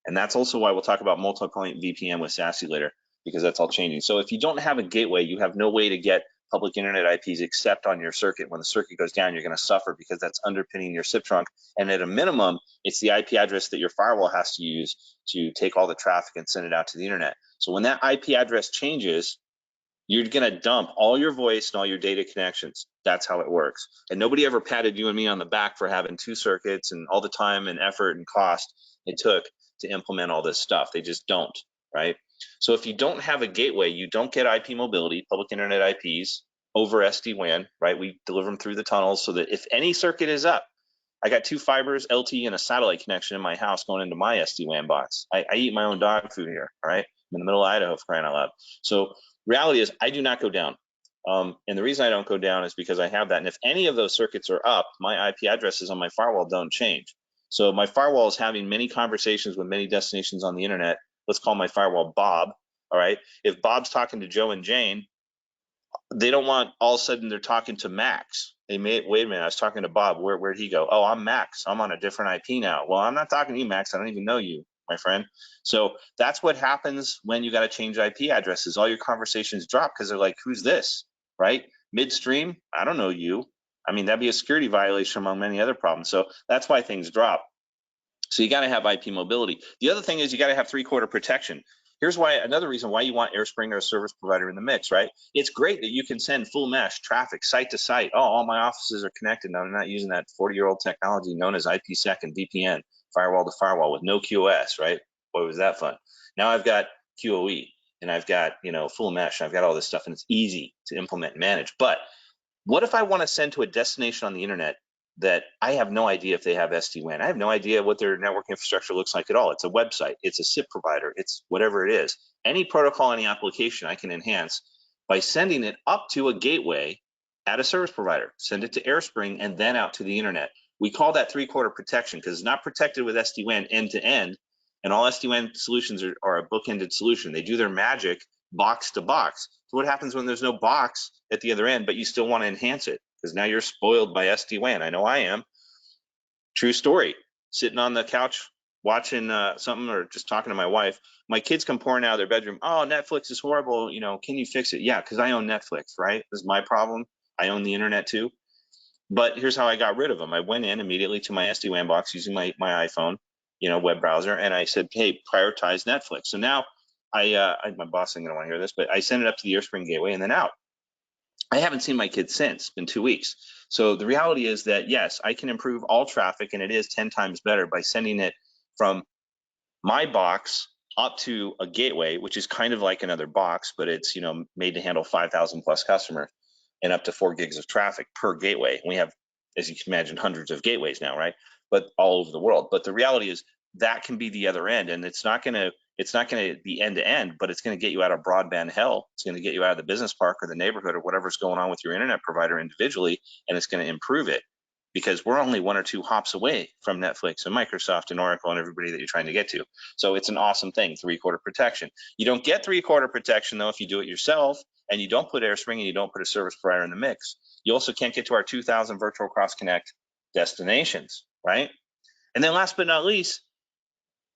And that's also why we'll talk about multi-point VPN with SASE later, because that's all changing. So if you don't have a gateway, you have no way to get public internet IPs except on your circuit. When the circuit goes down, you're going to suffer because that's underpinning your SIP trunk. And at a minimum, it's the IP address that your firewall has to use to take all the traffic and send it out to the internet. So when that IP address changes, you're going to dump all your voice and all your data connections. That's how it works. And nobody ever patted you and me on the back for having 2 circuits and all the time and effort and cost it took to implement all this stuff. They just don't, right? So if you don't have a gateway, you don't get IP mobility, public internet IPs over SD-WAN, right? We deliver them through the tunnels so that if any circuit is up, I got 2 fibers, LTE, and a satellite connection in my house going into my SD-WAN box. I eat my own dog food here, all right? I'm in the middle of Idaho, for crying out loud. So reality is I do not go down. And the reason I don't go down is because I have that. And if any of those circuits are up, my IP addresses on my firewall don't change. So my firewall is having many conversations with many destinations on the internet. Let's call my firewall Bob, all right? If Bob's talking to Joe and Jane, they don't want all of a sudden they're talking to Max. They may, wait a minute, I was talking to Bob. Where'd he go? Oh, I'm Max. I'm on a different IP now. Well, I'm not talking to you, Max. I don't even know you, my friend. So that's what happens when you got to change IP addresses. All your conversations drop because they're like, who's this, right? Midstream, I don't know you. I mean, that'd be a security violation among many other problems. So that's why things drop. So you got to have IP mobility. The other thing is you got to have 3-quarter protection. Here's why, another reason why you want AirSpring or a service provider in the mix, right? It's great that you can send full mesh traffic site to site. Oh, all my offices are connected now. I'm not using that 40-year-old technology known as IPsec and VPN, firewall to firewall with no QoS, right? Boy, was that fun. Now I've got QoE. and I've got, full mesh, and I've got all this stuff, and it's easy to implement and manage. But what if I want to send to a destination on the internet that I have no idea if they have SD-WAN? I have no idea what their network infrastructure looks like at all. It's a website, it's a SIP provider, it's whatever it is. Any protocol, any application I can enhance by sending it up to a gateway at a service provider, send it to AirSpring, and then out to the internet. We call that three-quarter protection because it's not protected with SD-WAN end to end, and all SD-WAN solutions are a bookended solution. They do their magic box to box. So what happens when there's no box at the other end, but you still want to enhance it? Because now you're spoiled by SD-WAN. I know I am. True story. Sitting on the couch watching something or just talking to my wife. My kids come pouring out of their bedroom. Oh, Netflix is horrible. Can you fix it? Yeah, because I own Netflix, right? This is my problem. I own the internet too. But here's how I got rid of them. I went in immediately to my SD-WAN box using my iPhone, web browser, and I said, hey, prioritize Netflix. So now my boss isn't gonna want to hear this, but I sent it up to the AirSpring gateway and then out. I haven't seen my kids since. It's been 2 weeks. So the reality is that yes, I can improve all traffic, and it is 10 times better by sending it from my box up to a gateway, which is kind of like another box, but it's made to handle 5,000 plus customers and up to 4 gigs of traffic per gateway. We have, as you can imagine, hundreds of gateways now, right? But all over the world. But the reality is that can be the other end, and it's not going to be end to end, but it's going to get you out of broadband hell. It's going to get you out of the business park or the neighborhood or whatever's going on with your internet provider individually, and it's going to improve it because we're only 1 or 2 hops away from Netflix and Microsoft and Oracle and everybody that you're trying to get to. So it's an awesome thing, three-quarter protection. You don't get three-quarter protection, though, if you do it yourself and you don't put AirSpring and you don't put a service provider in the mix. You also can't get to our 2,000 virtual cross-connect destinations, right? And then last but not least,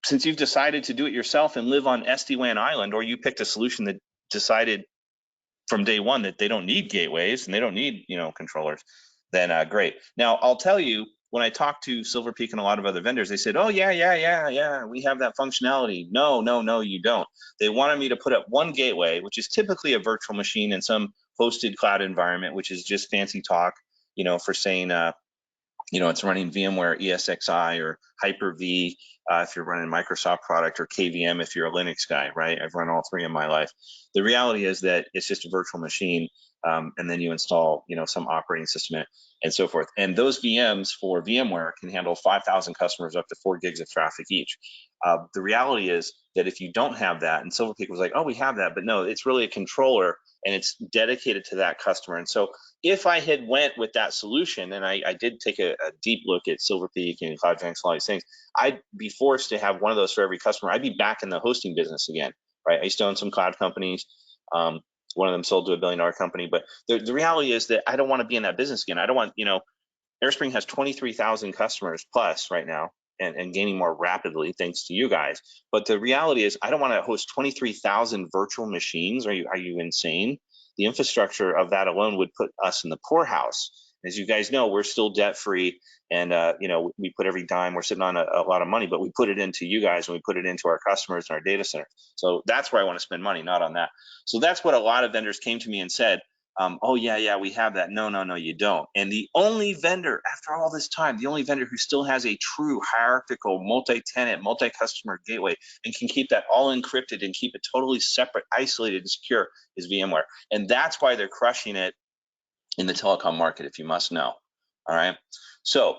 since you've decided to do it yourself and live on SD-WAN Island, or you picked a solution that decided from day one that they don't need gateways and they don't need controllers, then great. Now I'll tell you, when I talked to Silver Peak and a lot of other vendors, they said, oh yeah, we have that functionality. No, you don't. They wanted me to put up one gateway, which is typically a virtual machine in some hosted cloud environment, which is just fancy talk for saying it's running VMware ESXi or Hyper-V if you're running a Microsoft product, or KVM if you're a Linux guy, right? I've run all three in my life. The reality is that it's just a virtual machine, and then you install, some operating system and so forth. And those VMs for VMware can handle 5,000 customers up to 4 gigs of traffic each. The reality is that if you don't have that, and Silver Peak was like, oh, we have that, but no, it's really a controller and it's dedicated to that customer. And so if I had went with that solution, and I did take a deep look at Silver Peak and CloudFangs and all these things, I'd be forced to have one of those for every customer. I'd be back in the hosting business again, right? I used to own some cloud companies. One of them sold to $1 billion company, but the reality is that I don't want to be in that business again. I don't want, AirSpring has 23,000 customers plus right now, and gaining more rapidly thanks to you guys. But the reality is I don't want to host 23,000 virtual machines. Are you insane? The infrastructure of that alone would put us in the poorhouse. As you guys know, we're still debt free, and we put every dime. We're sitting on a lot of money, but we put it into you guys, and we put it into our customers and our data centers. So that's where I want to spend money, not on that. So that's what a lot of vendors came to me and said. Oh yeah, we have that. No, you don't. And the only vendor, after all this time, the only vendor who still has a true hierarchical, multi-tenant, multi-customer gateway and can keep that all encrypted and keep it totally separate, isolated, and secure is VMware. And that's why they're crushing it in the telecom market, if you must know. All right. So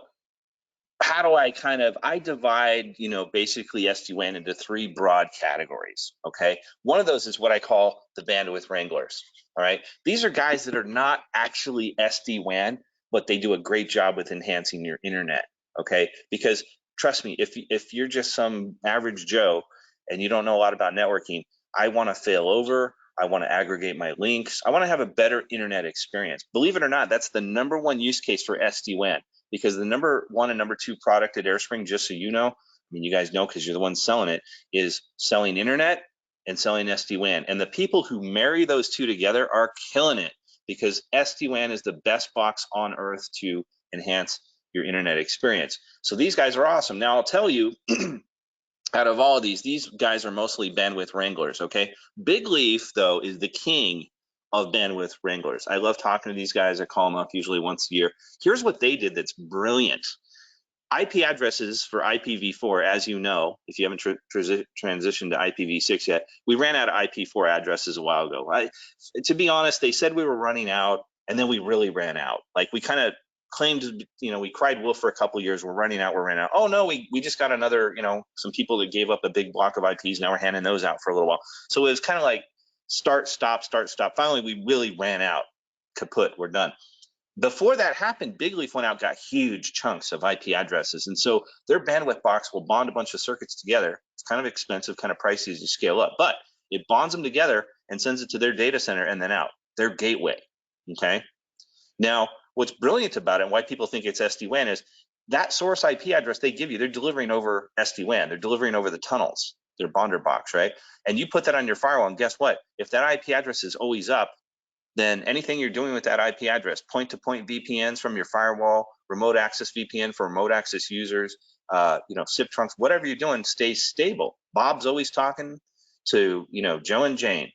how do I divide, basically SD-WAN into 3 broad categories, okay? One of those is what I call the bandwidth wranglers, all right? These are guys that are not actually SD-WAN, but they do a great job with enhancing your internet, okay? Because trust me, if you're just some average Joe and you don't know a lot about networking, I want to fail over, I want to aggregate my links, I want to have a better internet experience. Believe it or not, that's the #1 use case for SD-WAN. Because the #1 and #2 product at AirSpring, just so you know, I mean, you guys know because you're the ones selling it, is selling internet and selling SD-WAN. And the people who marry those two together are killing it, because SD-WAN is the best box on earth to enhance your internet experience. So these guys are awesome. Now I'll tell you, out of all of these guys are mostly bandwidth wranglers, okay? Big Leaf, though, is the king of bandwidth wranglers. I love talking to these guys. I call them up usually once a year. Here's what they did that's brilliant. IP addresses for IPv4, as you know, if you haven't transitioned to IPv6 yet, we ran out of IP4 addresses a while ago. To be honest, they said we were running out, and then we really ran out. Like we kind of claimed, we cried wolf for a couple of years. We're running out. We're running out. Oh no, we just got another, some people that gave up a big block of IPs. Now we're handing those out for a little while. So it was kind of like start, stop, start, stop. Finally, we really ran out. Kaput. We're done. Before that happened, Big Leaf went out, got huge chunks of IP addresses. And so their bandwidth box will bond a bunch of circuits together. It's kind of expensive, kind of pricey as you scale up, but it bonds them together and sends it to their data center and then out, their gateway. Okay. Now, what's brilliant about it and why people think it's SD-WAN is that source IP address they give you, they're delivering over SD-WAN. They're delivering over the tunnels, their bonder box, right? And you put that on your firewall, and guess what? If that IP address is always up, then anything you're doing with that IP address, point-to-point VPNs from your firewall, remote access VPN for remote access users, SIP trunks, whatever you're doing stays stable. Bob's always talking to, Joe and Jane.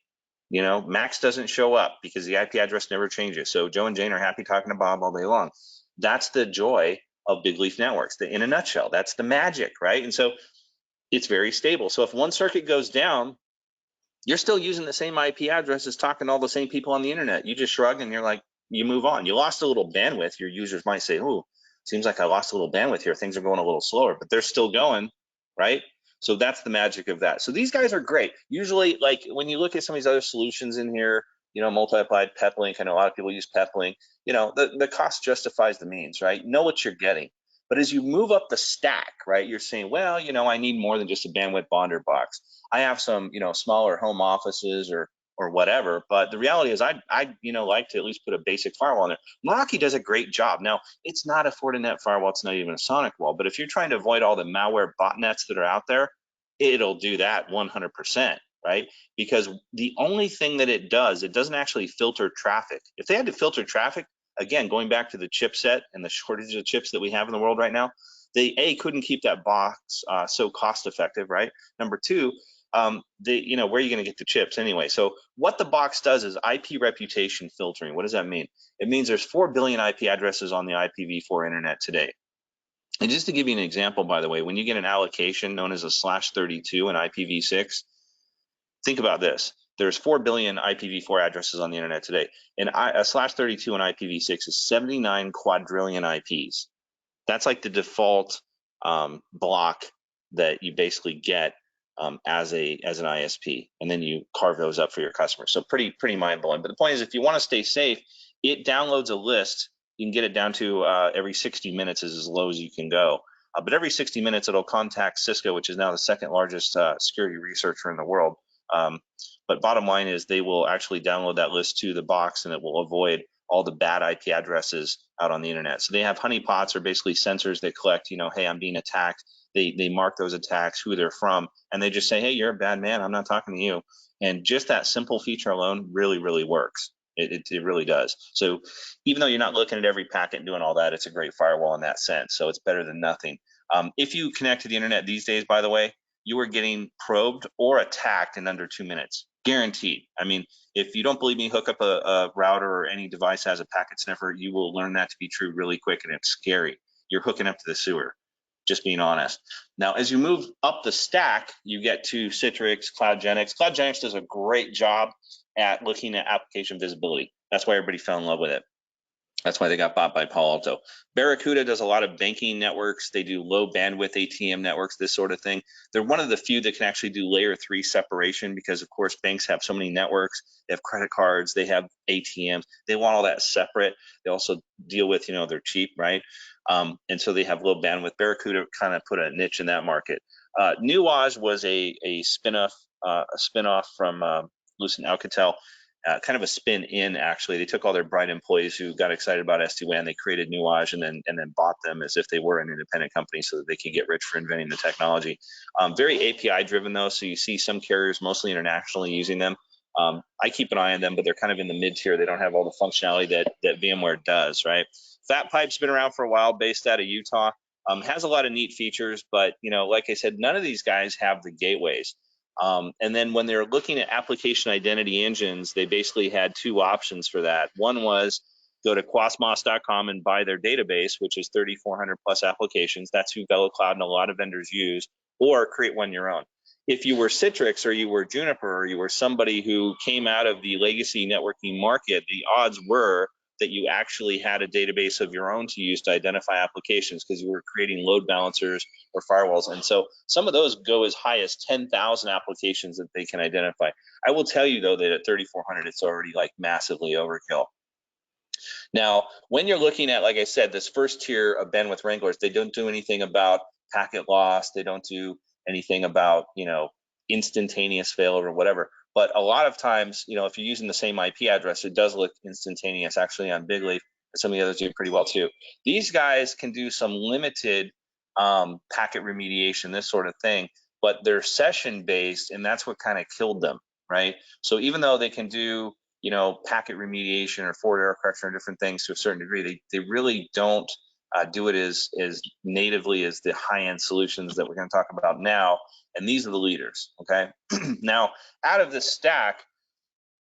Max doesn't show up because the IP address never changes. So Joe and Jane are happy talking to Bob all day long. That's the joy of Big Leaf Networks. In a nutshell, that's the magic, right? And so it's very stable. So if one circuit goes down, you're still using the same IP addresses, talking to all the same people on the internet. You just shrug and you're like, you move on. You lost a little bandwidth. Your users might say, oh, seems like I lost a little bandwidth here. Things are going a little slower, but they're still going, right? So that's the magic of that. So these guys are great. Usually, like when you look at some of these other solutions in here, multi-applied Peplink, I know a lot of people use Peplink, the cost justifies the means, right? Know what you're getting. But as you move up the stack, right, you're saying, well, I need more than just a bandwidth bonder box. I have some, smaller home offices or whatever. But the reality is, I like to at least put a basic firewall in there. Meraki does a great job. Now, it's not a Fortinet firewall. It's not even a Sonic wall. But if you're trying to avoid all the malware botnets that are out there, it'll do that 100%, right? Because the only thing that it doesn't actually filter traffic. If they had to filter traffic, again, going back to the chipset and the shortage of chips that we have in the world right now, they couldn't keep that box so cost effective, right? Number two, where are you going to get the chips anyway? So what the box does is IP reputation filtering. What does that mean? It means there's 4 billion IP addresses on the IPv4 internet today. And just to give you an example, by the way, when you get an allocation known as a /32 in IPv6, think about this. There's 4 billion IPv4 addresses on the internet today. And a /32 in IPv6 is 79 quadrillion IPs. That's like the default block that you basically get as an ISP, and then you carve those up for your customers. So pretty mind blowing. But the point is, if you want to stay safe, it downloads a list. You can get it down to every 60 minutes is as low as you can go. But every 60 minutes, it'll contact Cisco, which is now the second largest security researcher in the world. But bottom line is they will actually download that list to the box, and it will avoid all the bad IP addresses out on the internet. So they have honeypots, or basically sensors that collect, hey, I'm being attacked. They mark those attacks, who they're from, and they just say, hey, you're a bad man. I'm not talking to you. And just that simple feature alone really, really works. It really does. So even though you're not looking at every packet and doing all that, it's a great firewall in that sense. So it's better than nothing. If you connect to the internet these days, by the way, you are getting probed or attacked in under 2 minutes. Guaranteed. I mean, if you don't believe me, hook up a router or any device that has a packet sniffer. You will learn that to be true really quick, and it's scary. You're hooking up to the sewer, just being honest. Now, as you move up the stack, you get to Citrix, CloudGenix. CloudGenix does a great job at looking at application visibility. That's why everybody fell in love with it. That's why they got bought by Palo Alto. Barracuda does a lot of banking networks. They do low bandwidth ATM networks, this sort of thing. They're one of the few that can actually do layer 3 separation because, of course, banks have so many networks. They have credit cards. They have ATMs. They want all that separate. They also deal with, they're cheap, right? And so they have low bandwidth. Barracuda kind of put a niche in that market. Nuage was a spinoff from Lucent Alcatel. Kind of a spin in, actually. They took all their bright employees who got excited about SD-WAN. They created Nuage and then bought them as if they were an independent company so that they could get rich for inventing the technology. Very API driven though, so you see some carriers mostly internationally using them. I keep an eye on them, but they're kind of in the mid tier. They don't have all the functionality that VMware does, right? FatPipe's been around for a while, based out of Utah. Has a lot of neat features, but like I said, none of these guys have the gateways. And then when they're looking at application identity engines, they basically had two options for that. One was go to quasmos.com and buy their database, which is 3,400 plus applications. That's who VeloCloud and a lot of vendors use, or create one your own. If you were Citrix or you were Juniper or you were somebody who came out of the legacy networking market, the odds were that you actually had a database of your own to use to identify applications because you were creating load balancers or firewalls. And so some of those go as high as 10,000 applications that they can identify. I will tell you though that at 3,400, it's already like massively overkill. Now, when you're looking at, like I said, this first tier of bandwidth wranglers, they don't do anything about packet loss. They don't do anything about, instantaneous failure or whatever. But a lot of times, if you're using the same IP address, it does look instantaneous actually on Big Leaf. Some of the others do pretty well too. These guys can do some limited packet remediation, this sort of thing, but they're session based, and that's what kind of killed them, right? So even though they can do packet remediation or forward error correction or different things to a certain degree, they really don't do it as natively as the high-end solutions that we're going to talk about now. And these are the leaders, okay? Now, out of the stack,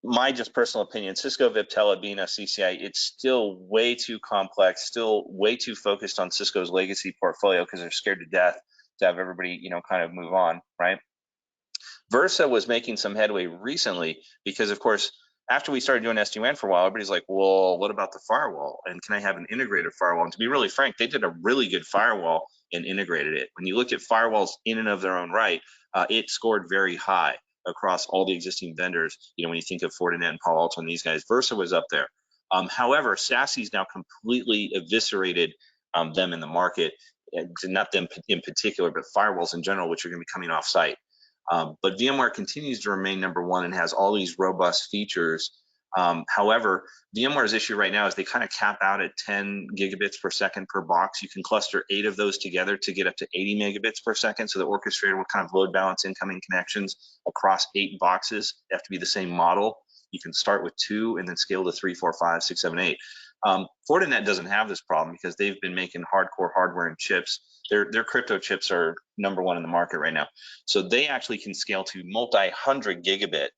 my just personal opinion, Cisco, Viptela, being a CCI, it's still way too complex, still way too focused on Cisco's legacy portfolio because they're scared to death to have everybody, kind of move on, right? Versa was making some headway recently because, of course, after we started doing SD-WAN for a while, everybody's like, well, what about the firewall? And can I have an integrated firewall? And to be really frank, they did a really good firewall and integrated it. When you look at firewalls in and of their own right, it scored very high across all the existing vendors. When you think of Fortinet and Palo Alto and these guys, Versa was up there. However, SASE's now completely eviscerated them in the market, not them in particular, but firewalls in general, which are going to be coming off site. But VMware continues to remain number one and has all these robust features. However, VMware's issue right now is they kind of cap out at 10 gigabits per second per box. You can cluster 8 of those together to get up to 80 megabits per second. So the orchestrator will kind of load balance incoming connections across 8 boxes. They have to be the same model. You can start with 2 and then scale to 3, 4, 5, 6, 7, 8. Fortinet doesn't have this problem because they've been making hardcore hardware and chips. Their crypto chips are number one in the market right now. So they actually can scale to multi-hundred gigabit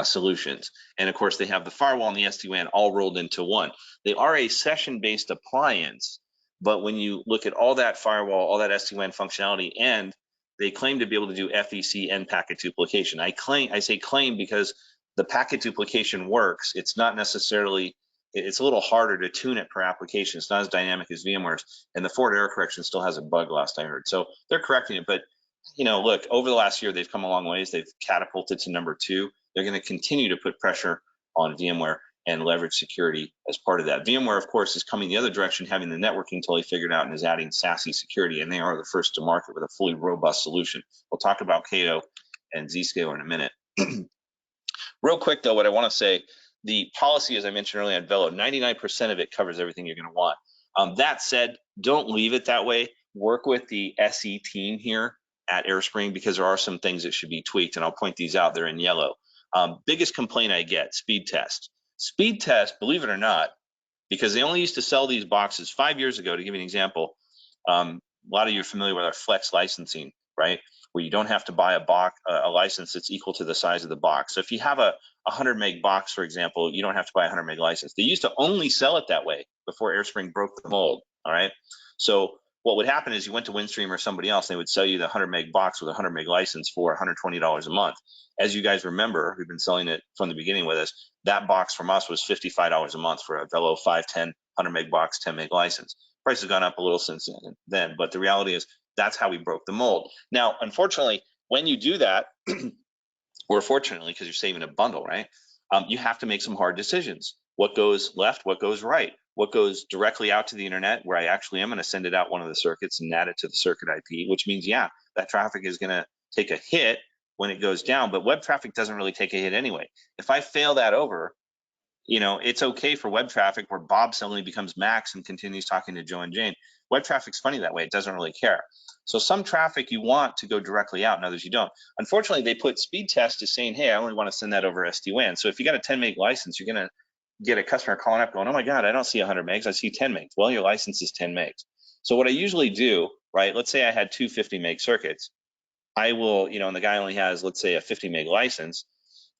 solutions. And of course, they have the firewall and the SD-WAN all rolled into one. They are a session-based appliance, but when you look at all that firewall, all that SD-WAN functionality, and they claim to be able to do FEC and packet duplication. I say claim because the packet duplication works. It's not necessarily, it's a little harder to tune it per application. It's not as dynamic as VMware's, and the forward error correction still has a bug last I heard. So they're correcting it, but look, over the last year, they've come a long ways. They've catapulted to number 2. They're going to continue to put pressure on VMware and leverage security as part of that. VMware, of course, is coming the other direction, having the networking totally figured out and is adding SASE security, and they are the first to market with a fully robust solution. We'll talk about Cato and Zscaler in a minute. Real quick, though, what I want to say, the policy, as I mentioned earlier on Velo, 99% of it covers everything you're going to want. That said, don't leave it that way. Work with the SE team here at AirSpring because there are some things that should be tweaked, and I'll point these out. They're in yellow. Biggest complaint I get, speed test. Speed test, believe it or not, because they only used to sell these boxes 5 years ago. To give you an example, a lot of you are familiar with our flex licensing, right? Where you don't have to buy a license that's equal to the size of the box. So if you have a 100 meg box, for example, you don't have to buy a 100 meg license. They used to only sell it that way before AirSpring broke the mold, all right? So what would happen is you went to Windstream or somebody else, and they would sell you the 100 meg box with a 100 meg license for $120 a month. As you guys remember, we've been selling it from the beginning with us, that box from us was $55 a month for a Velo 510 100 meg box, 10 meg license. Price has gone up a little since then, but the reality is that's how we broke the mold. Now, unfortunately, when you do that, or fortunately, because you're saving a bundle, right? You have to make some hard decisions. What goes left? What goes right? What goes directly out to the internet, where I actually am going to send it out one of the circuits and add it to the circuit IP, which means, yeah, that traffic is going to take a hit when it goes down, but web traffic doesn't really take a hit anyway. If I fail that over, it's okay for web traffic where Bob suddenly becomes Max and continues talking to Joe and Jane. Web traffic's funny that way. It doesn't really care. So some traffic you want to go directly out and others you don't. Unfortunately, they put speed test as saying, hey, I only want to send that over SD-WAN. So if you got a 10 meg license, you're going to get a customer calling up going, oh my God, I don't see 100 megs. I see 10 megs. Well, your license is 10 megs. So what I usually do, right, let's say I had 250 meg circuits. I will, and the guy only has, let's say, a 50 meg license.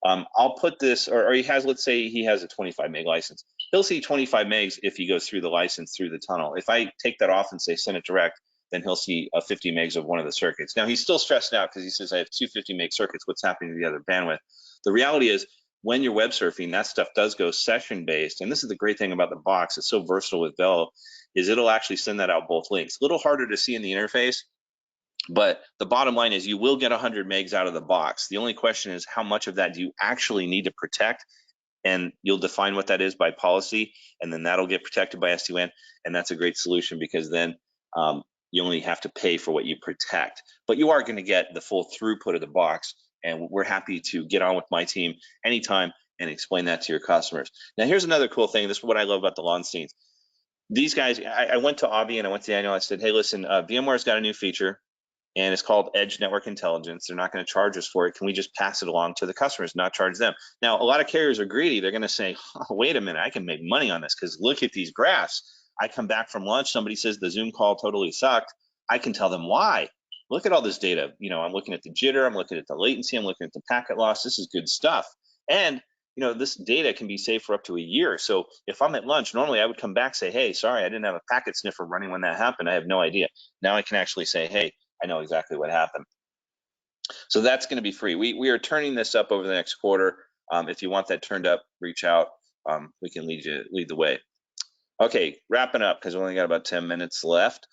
I'll put this, or he has, let's say he has a 25 meg license. he'll see 25 megs if he goes through the license through the tunnel. If I take that off and say send it direct, then he'll see 50 megs of one of the circuits. Now he's still stressed out because he says I have two 50 meg circuits. What's happening to the other bandwidth? The reality is when you're web surfing, that stuff does go session based. And this is the great thing about the box. It's so versatile with Velo, is it'll actually send that out both links. A little harder to see in the interface, but the bottom line is you will get 100 megs out of the box. The only question is how much of that do you actually need to protect? And you'll define what that is by policy, and then that'll get protected by SD-WAN. And that's a great solution because then you only have to pay for what you protect. But you are going to get the full throughput of the box, and we're happy to get on with my team anytime and explain that to your customers. Now, here's another cool thing. This is what I love about the Lonsteins. These guys, I went to Avi and I went to Daniel. I said, hey, listen, VMware's got a new feature, and it's called Edge Network Intelligence. They're not going to charge us for it. Can we just pass it along to the customers, not charge them? Now, a lot of carriers are greedy. They're going to say, oh, wait a minute, I can make money on this because look at these graphs. I come back from lunch, somebody says the Zoom call totally sucked. I can tell them why. Look at all this data. You know, I'm looking at the jitter, I'm looking at the latency, I'm looking at the packet loss. This is good stuff. And you know, this data can be saved for up to a year. So if I'm at lunch, normally I would come back, say, hey, sorry, I didn't have a packet sniffer running when that happened. I have no idea. Now I can actually say, hey, I know exactly what happened. So that's going to be free. We are turning this up over the next quarter. If you want that turned up, reach out. We can lead the way. Okay, wrapping up because we only got about 10 minutes left.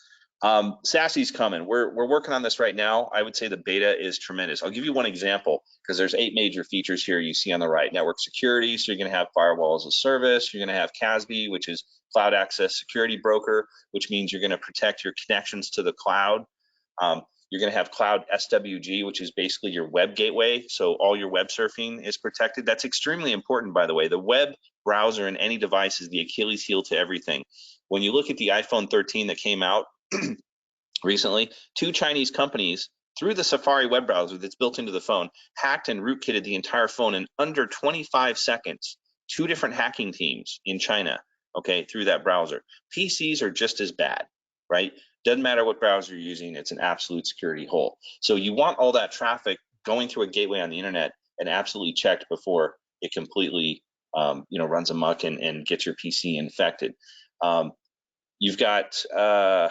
SASE's coming. We're working on this right now. I would say the beta is tremendous. I'll give you one example because there's 8 major features here you see on the right. Network security, so you're going to have firewall as a service. You're going to have CASB, which is cloud access security broker, which means you're going to protect your connections to the cloud. You're going to have cloud SWG, which is basically your web gateway. So all your web surfing is protected. That's extremely important, by the way. The web browser in any device is the Achilles heel to everything. When you look at the iPhone 13 that came out recently, 2 Chinese companies, through the Safari web browser that's built into the phone, hacked and rootkitted the entire phone in under 25 seconds. 2 different hacking teams in China, okay, through that browser. PCs are just as bad, right? Doesn't matter what browser you're using, it's an absolute security hole. So you want all that traffic going through a gateway on the internet and absolutely checked before it completely runs amok and gets your PC infected. You've got, I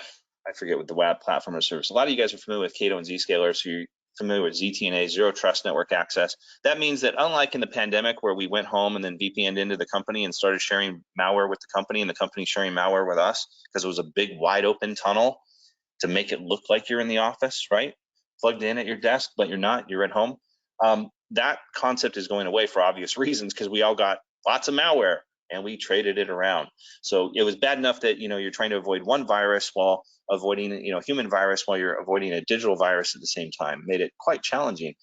forget what the WAN platform or service. A lot of you guys are familiar with Cato and Zscaler, so you're familiar with ZTNA, Zero Trust Network Access. That means that unlike in the pandemic where we went home and then VPN'd into the company and started sharing malware with the company and the company sharing malware with us because it was a big wide open tunnel to make it look like you're in the office, right? Plugged in at your desk, but you're not, you're at home. That concept is going away for obvious reasons because we all got lots of malware and we traded it around. So it was bad enough that you're trying to avoid one virus while avoiding human virus while you're avoiding a digital virus at the same time. Made it quite challenging.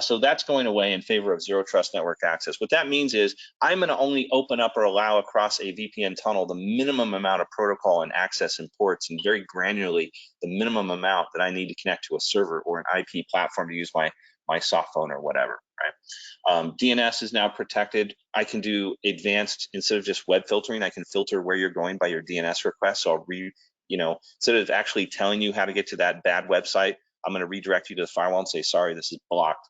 So that's going away in favor of zero trust network access. What that means is I'm going to only open up or allow across a VPN tunnel the minimum amount of protocol and access and ports, and very granularly the minimum amount that I need to connect to a server or an IP platform to use my soft phone or whatever, right? DNS is now protected. I can do advanced, instead of just web filtering, I can filter where you're going by your DNS request. So I'll instead of actually telling you how to get to that bad website, I'm going to redirect you to the firewall and say, sorry, this is blocked.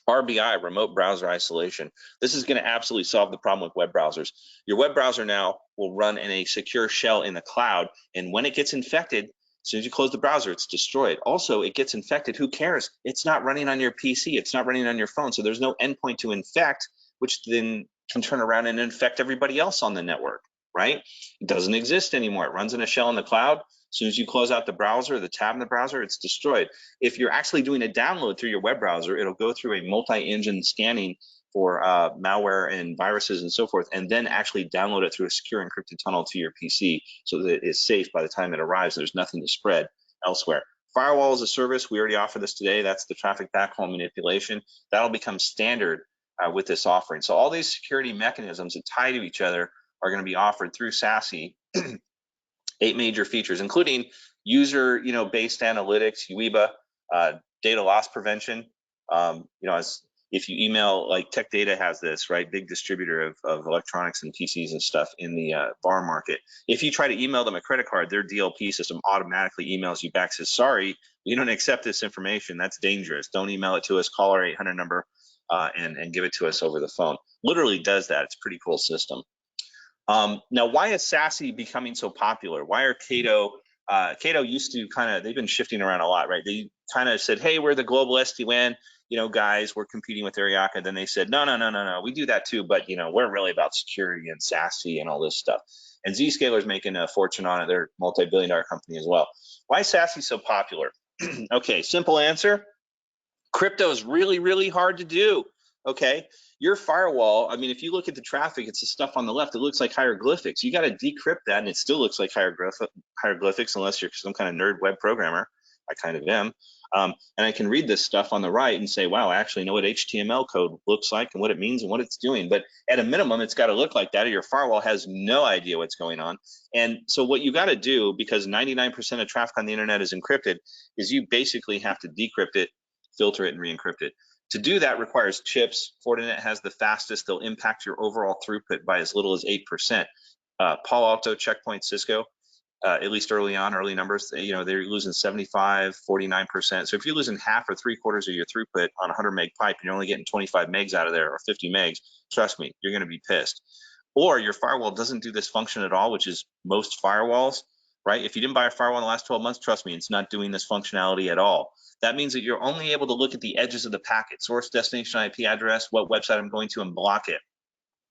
RBI, remote browser isolation. This is going to absolutely solve the problem with web browsers. Your web browser now will run in a secure shell in the cloud, and when it gets infected, as soon as you close the browser, it's destroyed. Also, it gets infected. Who cares? It's not running on your PC. It's not running on your phone. So there's no endpoint to infect, which then can turn around and infect everybody else on the network, right? It doesn't exist anymore. It runs in a shell in the cloud. As soon as you close out the browser, the tab in the browser, it's destroyed. If you're actually doing a download through your web browser, it'll go through a multi-engine scanning for malware and viruses and so forth, and then actually download it through a secure encrypted tunnel to your PC so that it's safe by the time it arrives. There's nothing to spread elsewhere. Firewall as a service, we already offer this today. That's the traffic backhaul manipulation. That'll become standard with this offering. So all these security mechanisms that tie to each other are going to be offered through SASE. 8 major features, including user-based analytics, UEBA, data loss prevention. If you email, like Tech Data has this, right? Big distributor of electronics and PCs and stuff in the bar market. If you try to email them a credit card, their DLP system automatically emails you back, says, sorry, we don't accept this information. That's dangerous. Don't email it to us. Call our 800 number and give it to us over the phone. Literally does that. It's a pretty cool system. Now, why is SASE becoming so popular? Why are Cato used to they've been shifting around a lot, right? They kind of said, hey, we're the global SD-WAN, guys, we're competing with Ariaka. Then they said, no, no, no, no, no, we do that too, but, we're really about security and SASE and all this stuff. And Zscaler's making a fortune on it. They're a multi-billion-dollar company as well. Why is SASE so popular? Okay, simple answer. Crypto is really, really hard to do. Okay, your firewall, I mean, if you look at the traffic, it's the stuff on the left, it looks like hieroglyphics. You got to decrypt that, and it still looks like hieroglyphics unless you're some kind of nerd web programmer. I kind of am. And I can read this stuff on the right and say, wow, I actually know what HTML code looks like and what it means and what it's doing. But at a minimum, it's got to look like that, or your firewall has no idea what's going on. And so what you got to do, because 99% of traffic on the internet is encrypted, is you basically have to decrypt it, filter it, and re-encrypt it. To do that requires chips. Fortinet has the fastest. They'll impact your overall throughput by as little as 8%. Palo Alto, Checkpoint, Cisco, at least early numbers, they're losing 75, 49%. So if you're losing half or 3/4 of your throughput on a 100 meg pipe, and you're only getting 25 megs out of there or 50 megs, trust me, you're going to be pissed. Or your firewall doesn't do this function at all, which is most firewalls, right? If you didn't buy a firewall in the last 12 months, trust me, it's not doing this functionality at all. That means that you're only able to look at the edges of the packet, source, destination, IP address, what website I'm going to, and block it.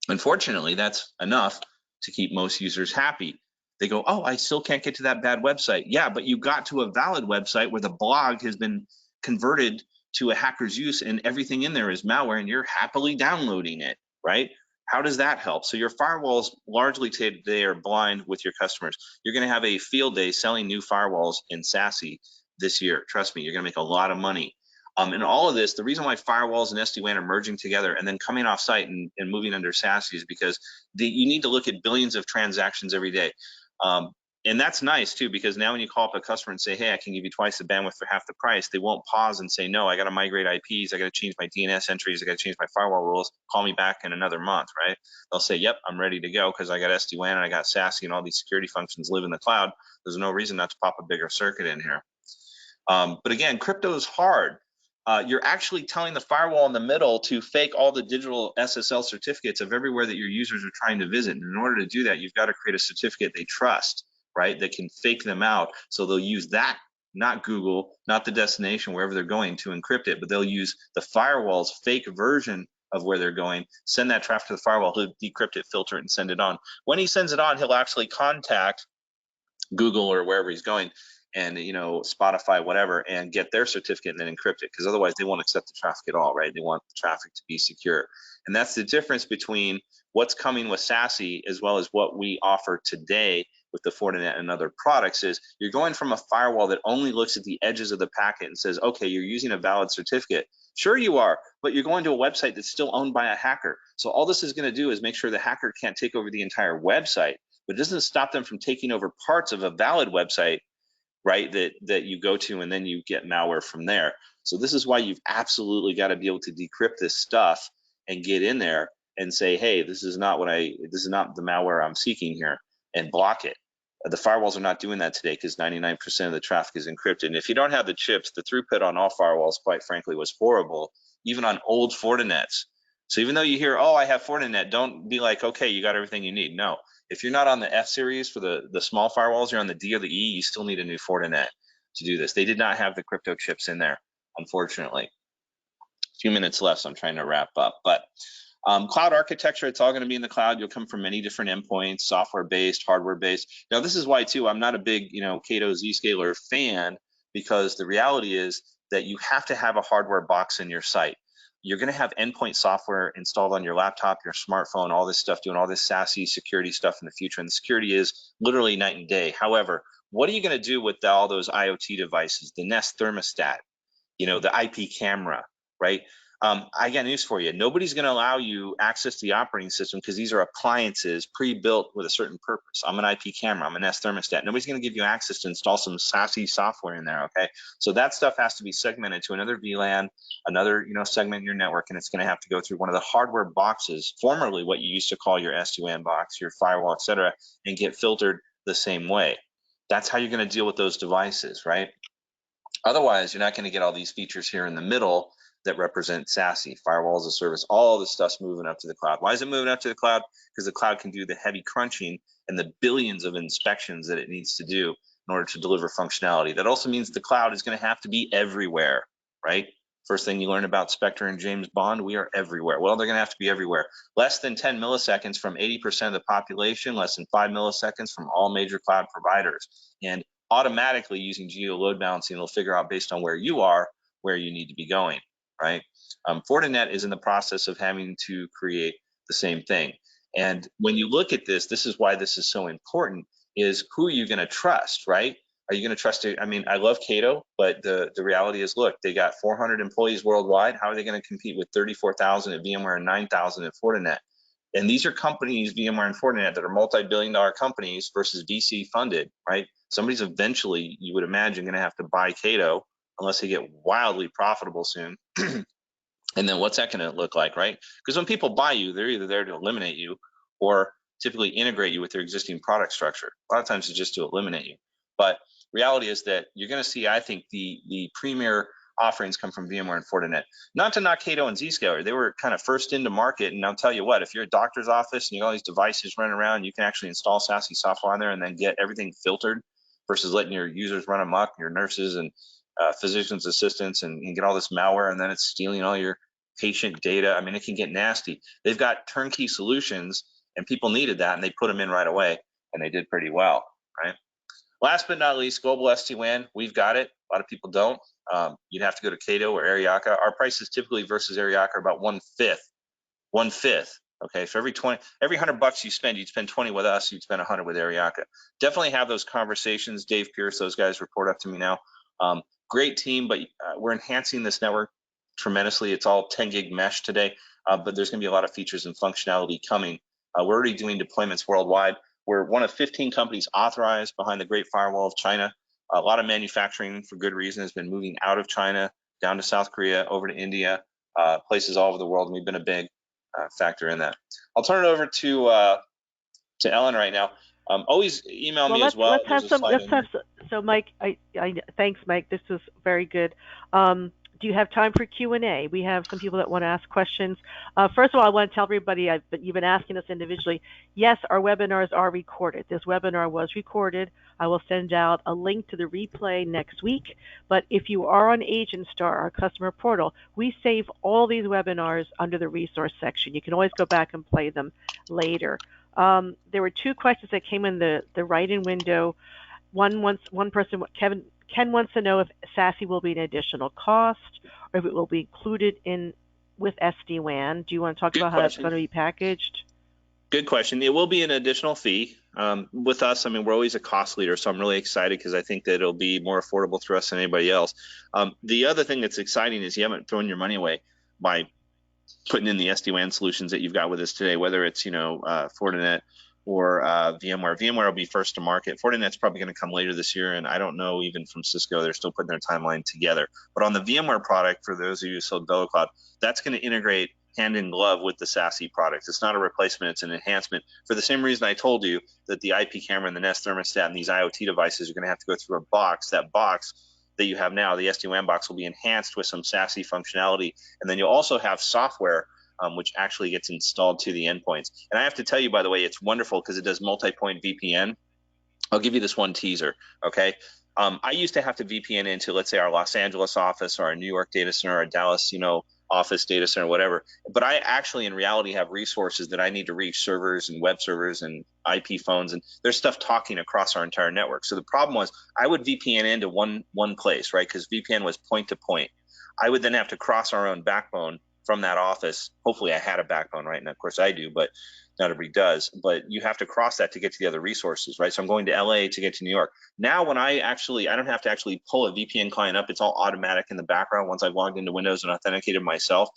Unfortunately, that's enough to keep most users happy. They go, oh, I still can't get to that bad website. Yeah, but you got to a valid website where the blog has been converted to a hacker's use and everything in there is malware and you're happily downloading it, right? How does that help? So your firewalls largely today are blind with your customers. You're going to have a field day selling new firewalls in SASE this year. Trust me, you're going to make a lot of money. And all of this, the reason why firewalls and SD-WAN are merging together and then coming off site and moving under SASE is because you need to look at billions of transactions every day. And that's nice too, because now when you call up a customer and say, hey, I can give you twice the bandwidth for half the price, they won't pause and say, no, I got to migrate IPs, I got to change my DNS entries, I got to change my firewall rules, call me back in another month, right? They'll say, yep, I'm ready to go because I got SD-WAN and I got SASE and all these security functions live in the cloud. There's no reason not to pop a bigger circuit in here. But again, crypto is hard. You're actually telling the firewall in the middle to fake all the digital SSL certificates of everywhere that your users are trying to visit. And in order to do that, you've got to create a certificate they trust, right? That can fake them out. So they'll use that, not Google, not the destination, wherever they're going, to encrypt it, but they'll use the firewall's fake version of where they're going, send that traffic to the firewall, he'll decrypt it, filter it, and send it on. When he sends it on, he'll actually contact Google or wherever he's going and Spotify, whatever, and get their certificate and then encrypt it, because otherwise they won't accept the traffic at all, right? They want the traffic to be secure. And that's the difference between what's coming with SASE as well as what we offer today with the Fortinet and other products. Is you're going from a firewall that only looks at the edges of the packet and says, okay, you're using a valid certificate. Sure you are, but you're going to a website that's still owned by a hacker. So all this is going to do is make sure the hacker can't take over the entire website, but it doesn't stop them from taking over parts of a valid website, right, that you go to, and then you get malware from there. So this is why you've absolutely got to be able to decrypt this stuff and get in there and say, hey, this is not the malware I'm seeking here, and block it. The firewalls are not doing that today because 99% of the traffic is encrypted. And if you don't have the chips, the throughput on all firewalls, quite frankly, was horrible, even on old Fortinets. So even though you hear, oh, I have Fortinet, don't be like, okay, you got everything you need. No, if you're not on the F series for the small firewalls, you're on the D or the E, you still need a new Fortinet to do this. They did not have the crypto chips in there, unfortunately. A few minutes left, so I'm trying to wrap up. But cloud architecture, it's all going to be in the cloud. You'll come from many different endpoints, software-based, hardware-based. Now, this is why, too, I'm not a big, Cato Zscaler fan, because the reality is that you have to have a hardware box in your site. You're going to have endpoint software installed on your laptop, your smartphone, all this stuff, doing all this SASE security stuff in the future. And the security is literally night and day. However, what are you going to do with all those IoT devices, the Nest thermostat, the IP camera, right? I got news for you. Nobody's going to allow you access to the operating system because these are appliances pre-built with a certain purpose. I'm an IP camera. I'm a Nest thermostat. Nobody's going to give you access to install some SASE software in there, okay? So that stuff has to be segmented to another VLAN, another segment in your network, and it's going to have to go through one of the hardware boxes, formerly what you used to call your SD-WAN box, your firewall, et cetera, and get filtered the same way. That's how you're going to deal with those devices, right? Otherwise, you're not going to get all these features here in the middle that represent SASE, firewall as a service. All this stuff's moving up to the cloud. Why is it moving up to the cloud? Because the cloud can do the heavy crunching and the billions of inspections that it needs to do in order to deliver functionality. That also means the cloud is going to have to be everywhere, right? First thing you learn about Spectre and James Bond, we are everywhere. Well, they're going to have to be everywhere. Less than 10 milliseconds from 80% of the population, less than 5 milliseconds from all major cloud providers. And automatically using geo load balancing, it'll figure out based on where you are, where you need to be going, right? Fortinet is in the process of having to create the same thing. And when you look at this, this is why this is so important, is who are you going to trust, right? Are you going to trust it? I mean, I love Cato, but the reality is, look, they got 400 employees worldwide. How are they going to compete with 34,000 at VMware and 9,000 at Fortinet? And these are companies, VMware and Fortinet, that are multi-billion-dollar companies versus VC funded, right? Somebody's eventually, you would imagine, going to have to buy Cato unless they get wildly profitable soon. And then what's that going to look like, right? Because when people buy you, they're either there to eliminate you or typically integrate you with their existing product structure. A lot of times it's just to eliminate you. But reality is that you're going to see, I think, the premier offerings come from VMware and Fortinet. Not to knock Cato and Zscaler. They were kind of first into market. And I'll tell you what, if you're a doctor's office and you got all these devices running around, you can actually install SASE software on there and then get everything filtered versus letting your users run amok, your nurses and physician's assistants, and get all this malware, and then it's stealing all your patient data. I mean, it can get nasty. They've got turnkey solutions, and people needed that, and they put them in right away, and they did pretty well, right? Last but not least, global SD-WAN. We've got it. A lot of people don't. You'd have to go to Cato or Ariaka. Our prices typically versus Ariaka are about one fifth. Okay, for every 100 bucks you spend, you'd spend 20 with us, you'd spend 100 with Ariaka. Definitely have those conversations. Dave Pierce, those guys report up to me now. Great team, but we're enhancing this network tremendously. It's all 10 gig mesh today, but there's going to be a lot of features and functionality coming. We're already doing deployments worldwide. We're one of 15 companies authorized behind the Great Firewall of China. A lot of manufacturing, for good reason, has been moving out of China, down to South Korea, over to India, places all over the world, and we've been a big factor in that. I'll turn it over to Ellen right now. Always email me as well. Let's have some. So, Mike, thanks, Mike. This was very good. Do you have time for Q&A? We have some people that want to ask questions. First of all, I want to tell everybody, you've been asking us individually. Yes, our webinars are recorded. This webinar was recorded. I will send out a link to the replay next week. But if you are on AgentStar, our customer portal, we save all these webinars under the resource section. You can always go back and play them later. There were two questions that came in the write-in window. One person, Ken wants to know if SASE will be an additional cost or if it will be included in with SD-WAN. Do you want to talk about how that's going to be packaged? Good question. It will be an additional fee. With us, I mean, we're always a cost leader, so I'm really excited because I think that it'll be more affordable through us than anybody else. The other thing that's exciting is you haven't thrown your money away by putting in the SD-WAN solutions that you've got with us today, whether it's, Fortinet or VMware. VMware will be first to market. Fortinet's probably going to come later this year, and I don't know, even from Cisco, they're still putting their timeline together. But on the VMware product, for those of you who sold VeloCloud, that's going to integrate hand in glove with the SASE product. It's not a replacement, it's an enhancement. For the same reason I told you that the IP camera and the Nest thermostat and these IoT devices are going to have to go through a box. That box that you have now, the SD-WAN box, will be enhanced with some SASE functionality. And then you'll also have software which actually gets installed to the endpoints. And I have to tell you, by the way, it's wonderful because it does multi-point VPN. I'll give you this one teaser, okay? I used to have to VPN into, let's say, our Los Angeles office or our New York data center or Dallas, office data center, whatever. But I actually, in reality, have resources that I need to reach, servers and web servers and IP phones, and there's stuff talking across our entire network. So the problem was I would VPN into one place, right? Because VPN was point to point. I would then have to cross our own backbone from that office. Hopefully I had a backbone, right? And of course I do, but not everybody does. But you have to cross that to get to the other resources, right? So I'm going to LA to get to New York. Now when I don't have to actually pull a VPN client up. It's all automatic in the background. Once I've logged into Windows and authenticated myself,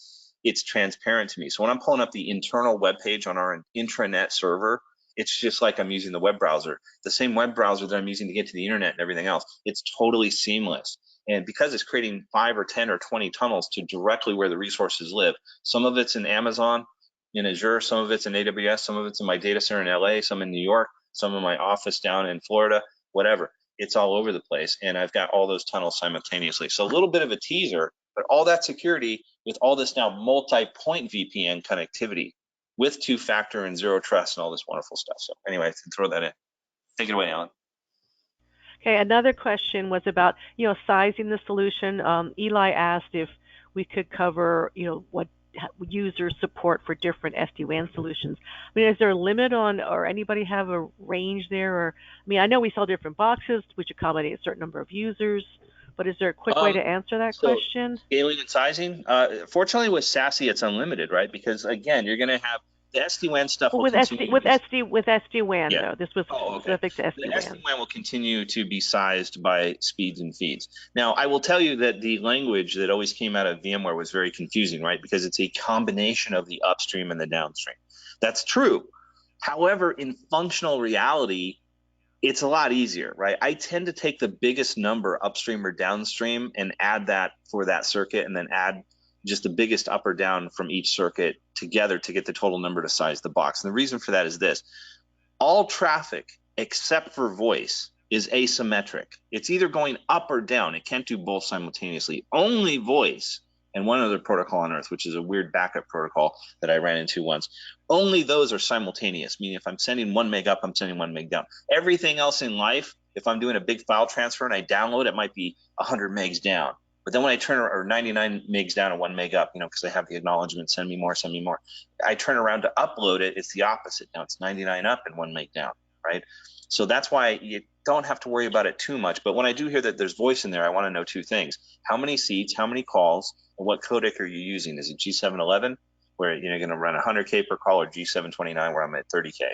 it's transparent to me. So when I'm pulling up the internal web page on our intranet server, it's just like I'm using the web browser, the same web browser that I'm using to get to the internet and everything else. It's totally seamless. And because it's creating 5 or 10 or 20 tunnels to directly where the resources live, some of it's in Amazon, in Azure, some of it's in AWS, some of it's in my data center in LA, some in New York, some in my office down in Florida, whatever. It's all over the place. And I've got all those tunnels simultaneously. So a little bit of a teaser But all that security with all this now multi-point VPN connectivity with two-factor and zero trust and all this wonderful stuff. So anyway, to throw that in. Take it away, Alan. Okay, another question was about, sizing the solution. Eli asked if we could cover, what user support for different SD-WAN solutions. I mean, is there a limit on, or anybody have a range there? Or, I mean, I know we sell different boxes which accommodate a certain number of users, but is there a quick way to answer that question? Scaling and sizing. Fortunately, with SASE, it's unlimited, right? Because again, you're going to have the SD-WAN stuff will continue. With SD-WAN though, this was specific to SD-WAN. The SD-WAN will continue to be sized by speeds and feeds. Now, I will tell you that the language that always came out of VMware was very confusing, right? Because it's a combination of the upstream and the downstream. That's true. However, in functional reality, it's a lot easier, right? I tend to take the biggest number upstream or downstream and add that for that circuit, and then add just the biggest up or down from each circuit together to get the total number to size the box. And the reason for that is this: all traffic except for voice is asymmetric. It's either going up or down. It can't do both simultaneously. Only voice and one other protocol on earth, which is a weird backup protocol that I ran into once. Only those are simultaneous, meaning if I'm sending 1 meg up, I'm sending 1 meg down. Everything else in life, if I'm doing a big file transfer and I download, it might be 100 megs down. But then when I turn, or 99 megs down and 1 meg up, because I have the acknowledgement, send me more. I turn around to upload it, it's the opposite. Now it's 99 up and 1 meg down, right? So that's why you don't have to worry about it too much. But when I do hear that there's voice in there, I want to know two things: how many seats, how many calls, and what codec are you using? Is it G711, where you're going to run 100K per call, or G729, where I'm at 30K,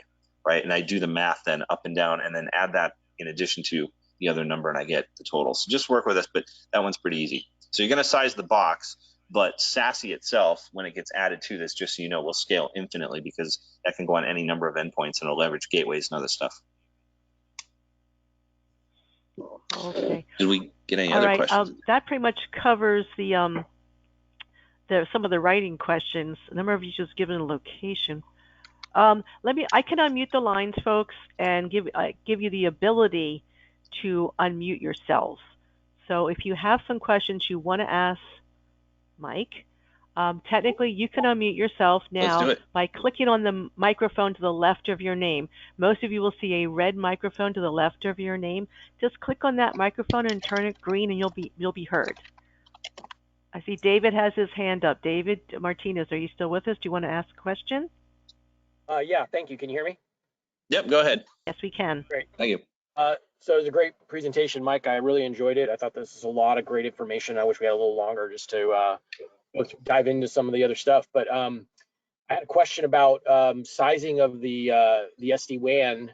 right? And I do the math then up and down, and then add that in addition to the other number, and I get the total. So just work with us, but that one's pretty easy. So you're going to size the box, but SASE itself, when it gets added to this, just so you know, will scale infinitely, because that can go on any number of endpoints, and it'll leverage gateways and other stuff. Okay. Did we get any other questions? That pretty much covers the some of the writing questions. A number of you just given a location. I can unmute the lines, folks, and give you the ability to unmute yourselves. So if you have some questions you want to ask Mike, technically you can unmute yourself now by clicking on the microphone to the left of your name. Most of you will see a red microphone to the left of your name. Just click on that microphone and turn it green, and you'll be heard. I see David has his hand up. David Martinez, are you still with us? Do you want to ask a question? Yeah, thank you. Can you hear me? Yep, go ahead. Yes, we can. Great. Thank you. So it was a great presentation, Mike. I really enjoyed it. I thought this was a lot of great information. I wish we had a little longer just to dive into some of the other stuff. But I had a question about sizing of the SD-WAN.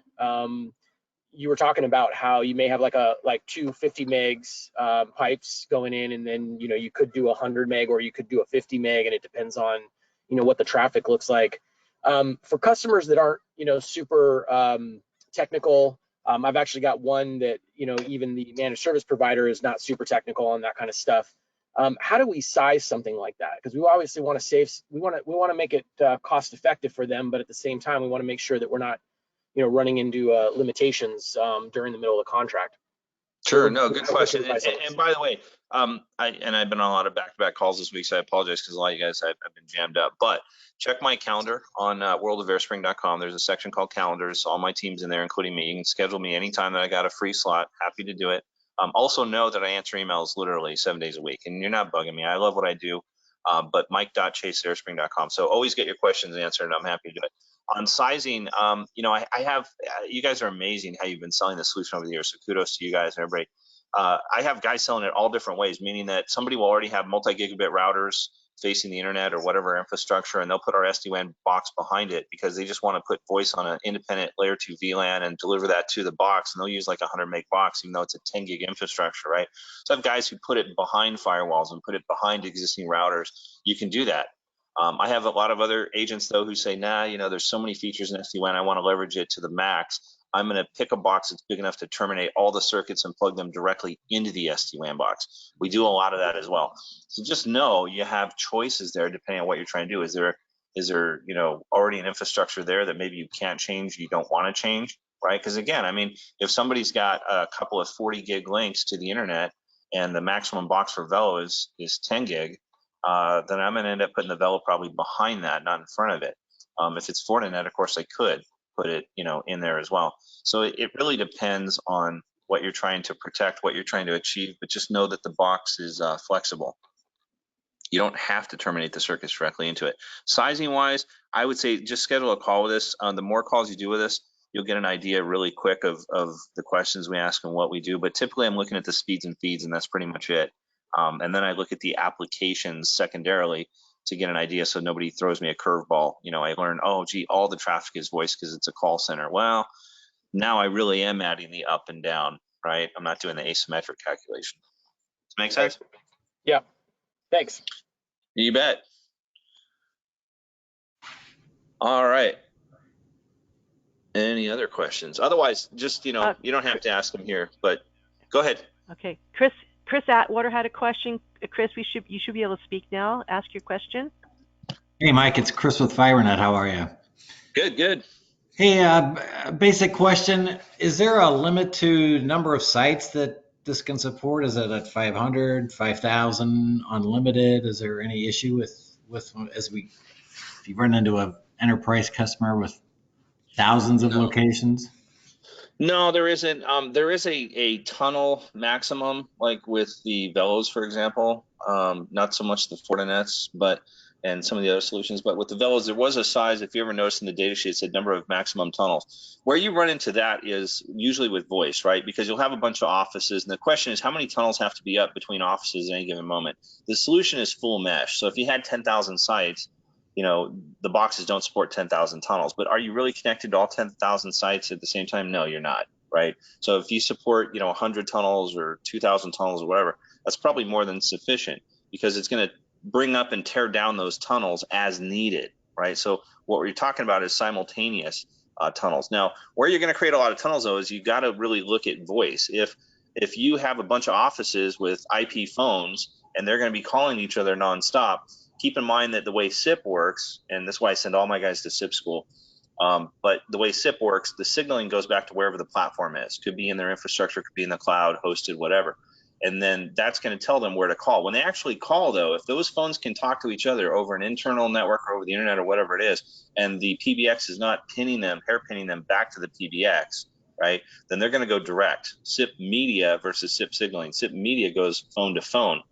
You were talking about how you may have like two 50 megs pipes going in, and then you could do 100 meg, or you could do a 50 meg, and it depends on what the traffic looks like. For customers that aren't super technical, I've actually got one that even the managed service provider is not super technical on that kind of stuff. How do we size something like that? Because we obviously want to save, we want to make it cost effective for them, but at the same time we want to make sure that we're not running into limitations during the middle of the contract. Sure, no, good question. And by the way, I've been on a lot of back-to-back calls this week, so I apologize because a lot of you guys have been jammed up. But check my calendar on worldofAirspring.com. There's a section called calendars. All my team's in there, including me. You can schedule me anytime that I got a free slot. Happy to do it. Also know that I answer emails literally 7 days a week, and you're not bugging me. I love what I do. But mike.chase@airspring.com. So always get your questions answered, and I'm happy to do it. On sizing, I have, you guys are amazing how you've been selling the solution over the years. So kudos to you guys and everybody. I have guys selling it all different ways, meaning that somebody will already have multi-gigabit routers facing the internet or whatever infrastructure, and they'll put our SD-WAN box behind it because they just want to put voice on an independent layer 2 VLAN and deliver that to the box, and they'll use like a 100 meg box, even though it's a 10 gig infrastructure, right? So I have guys who put it behind firewalls and put it behind existing routers. You can do that. I have a lot of other agents though who say, nah, there's so many features in SD-WAN, I want to leverage it to the max. I'm going to pick a box that's big enough to terminate all the circuits and plug them directly into the SD-WAN box. We do a lot of that as well. So just know you have choices there depending on what you're trying to do. Is there already an infrastructure there that maybe you can't change, you don't want to change, right? Because again, if somebody's got a couple of 40 gig links to the internet and the maximum box for Velo is 10 gig, then I'm going to end up putting the Velo probably behind that, not in front of it. If it's Fortinet, of course, I could put it, in there as well. So it really depends on what you're trying to protect, what you're trying to achieve, but just know that the box is flexible. You don't have to terminate the circuits directly into it. Sizing wise, I would say just schedule a call with us. The more calls you do with us, you'll get an idea really quick of the questions we ask and what we do. But typically I'm looking at the speeds and feeds, and that's pretty much it. And then I look at the applications secondarily to get an idea so nobody throws me a curveball. I learn, oh, gee, all the traffic is voice because it's a call center. Well, now I really am adding the up and down, right? I'm not doing the asymmetric calculation. Does that make sense? Yeah. Thanks. You bet. All right. Any other questions? Otherwise, just, you don't have to ask them here, but go ahead. Okay. Chris Atwater had a question. Chris, you should be able to speak now. Ask your question. Hey, Mike, it's Chris with FiberNet. How are you? Good. Hey, basic question. Is there a limit to number of sites that this can support? Is it at 500, 5,000, unlimited? Is there any issue with if you run into an enterprise customer with thousands of locations? No, there isn't. There is a tunnel maximum, like with the Velos, for example. Not so much the Fortinets, and some of the other solutions, but with the Velos, there was a size. If you ever noticed in the data sheet, it said number of maximum tunnels. Where you run into that is usually with voice, right? Because you'll have a bunch of offices, and the question is how many tunnels have to be up between offices at any given moment. The solution is full mesh. So if you had 10,000 sites, the boxes don't support 10,000 tunnels, but are you really connected to all 10,000 sites at the same time? No, you're not, right? So if you support, 100 tunnels or 2,000 tunnels or whatever, that's probably more than sufficient because it's going to bring up and tear down those tunnels as needed, right? So what we're talking about is simultaneous tunnels. Now, where you're going to create a lot of tunnels, though, is you got to really look at voice. If you have a bunch of offices with IP phones and they're going to be calling each other nonstop, keep in mind that the way SIP works, and that's why I send all my guys to SIP school, but the way SIP works, the signaling goes back to wherever the platform is. Could be in their infrastructure, could be in the cloud, hosted, whatever. And then that's going to tell them where to call. When they actually call, though, if those phones can talk to each other over an internal network or over the internet or whatever it is, and the PBX is not hair pinning them back to the PBX, right, then they're going to go direct. SIP media versus SIP signaling. SIP media goes phone to phone.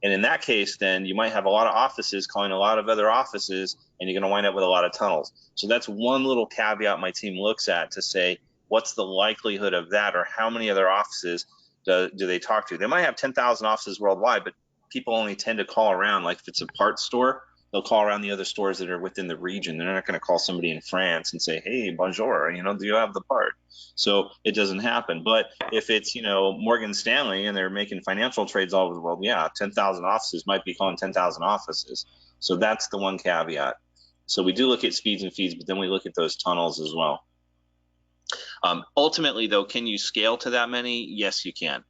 And in that case, then you might have a lot of offices calling a lot of other offices, and you're going to wind up with a lot of tunnels. So that's one little caveat my team looks at to say, what's the likelihood of that, or how many other offices do they talk to? They might have 10,000 offices worldwide, but people only tend to call around. Like if it's a parts store, they'll call around the other stores that are within the region. They're not going to call somebody in France and say, hey, bonjour, do you have the part? So it doesn't happen. But if it's, Morgan Stanley and they're making financial trades all over the world, yeah, 10,000 offices might be calling 10,000 offices. So that's the one caveat. So we do look at speeds and feeds, but then we look at those tunnels as well. Ultimately, though, can you scale to that many? Yes, you can.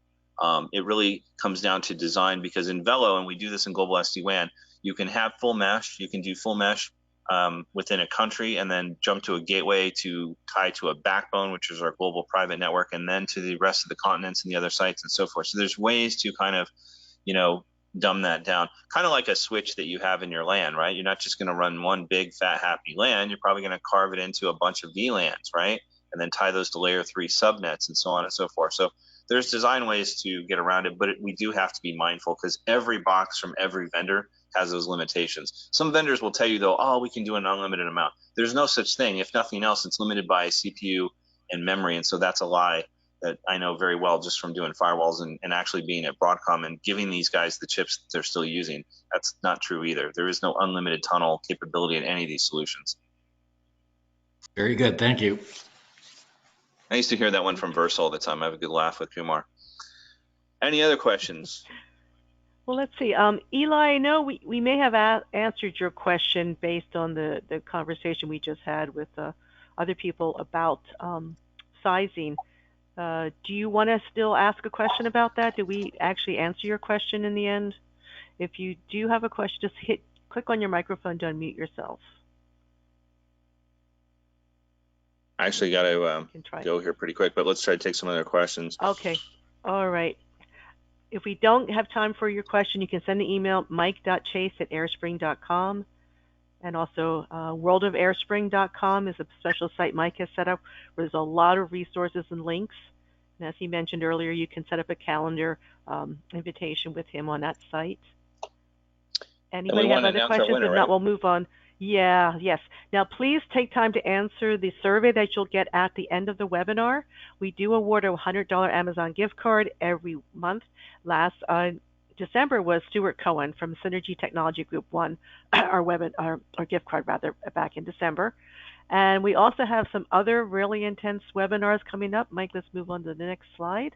It really comes down to design, because in Velo, and we do this in global SD-WAN, you can have full mesh. You can do full mesh within a country and then jump to a gateway to tie to a backbone, which is our global private network, and then to the rest of the continents and the other sites and so forth. So there's ways to kind of, dumb that down, kind of like a switch that you have in your LAN, right? You're not just going to run one big, fat, happy LAN. You're probably going to carve it into a bunch of VLANs, right? And then tie those to layer 3 subnets and so on and so forth. So there's design ways to get around it, but we do have to be mindful because every box from every vendor has those limitations. Some vendors will tell you, though, oh, we can do an unlimited amount. There's no such thing. If nothing else, it's limited by CPU and memory, and so that's a lie that I know very well just from doing firewalls and actually being at Broadcom and giving these guys the chips that they're still using. That's not true either. There is no unlimited tunnel capability in any of these solutions. Very good. Thank you. I used to hear that one from Versa all the time. I have a good laugh with Kumar. Any other questions? Well, let's see. Eli, I know we may have answered your question based on the conversation we just had with other people about sizing. Do you want to still ask a question about that? Did we actually answer your question in the end? If you do have a question, just click on your microphone to unmute yourself. I actually got to go here pretty quick, but let's try to take some other questions. Okay. All right. if we don't have time for your question, you can send an email, mike.chase@airspring.com. And also, worldofAirspring.com is a special site Mike has set up where there's a lot of resources and links. And as he mentioned earlier, you can set up a calendar invitation with him on that site. Anybody have other questions? Winner, if not, we'll move on. Yes. Now, please take time to answer the survey that you'll get at the end of the webinar. We do award a $100 Amazon gift card every month. Last December was Stuart Cohen from Synergy Technology Group won our gift card back in December. And we also have some other really intense webinars coming up. Mike, let's move on to the next slide.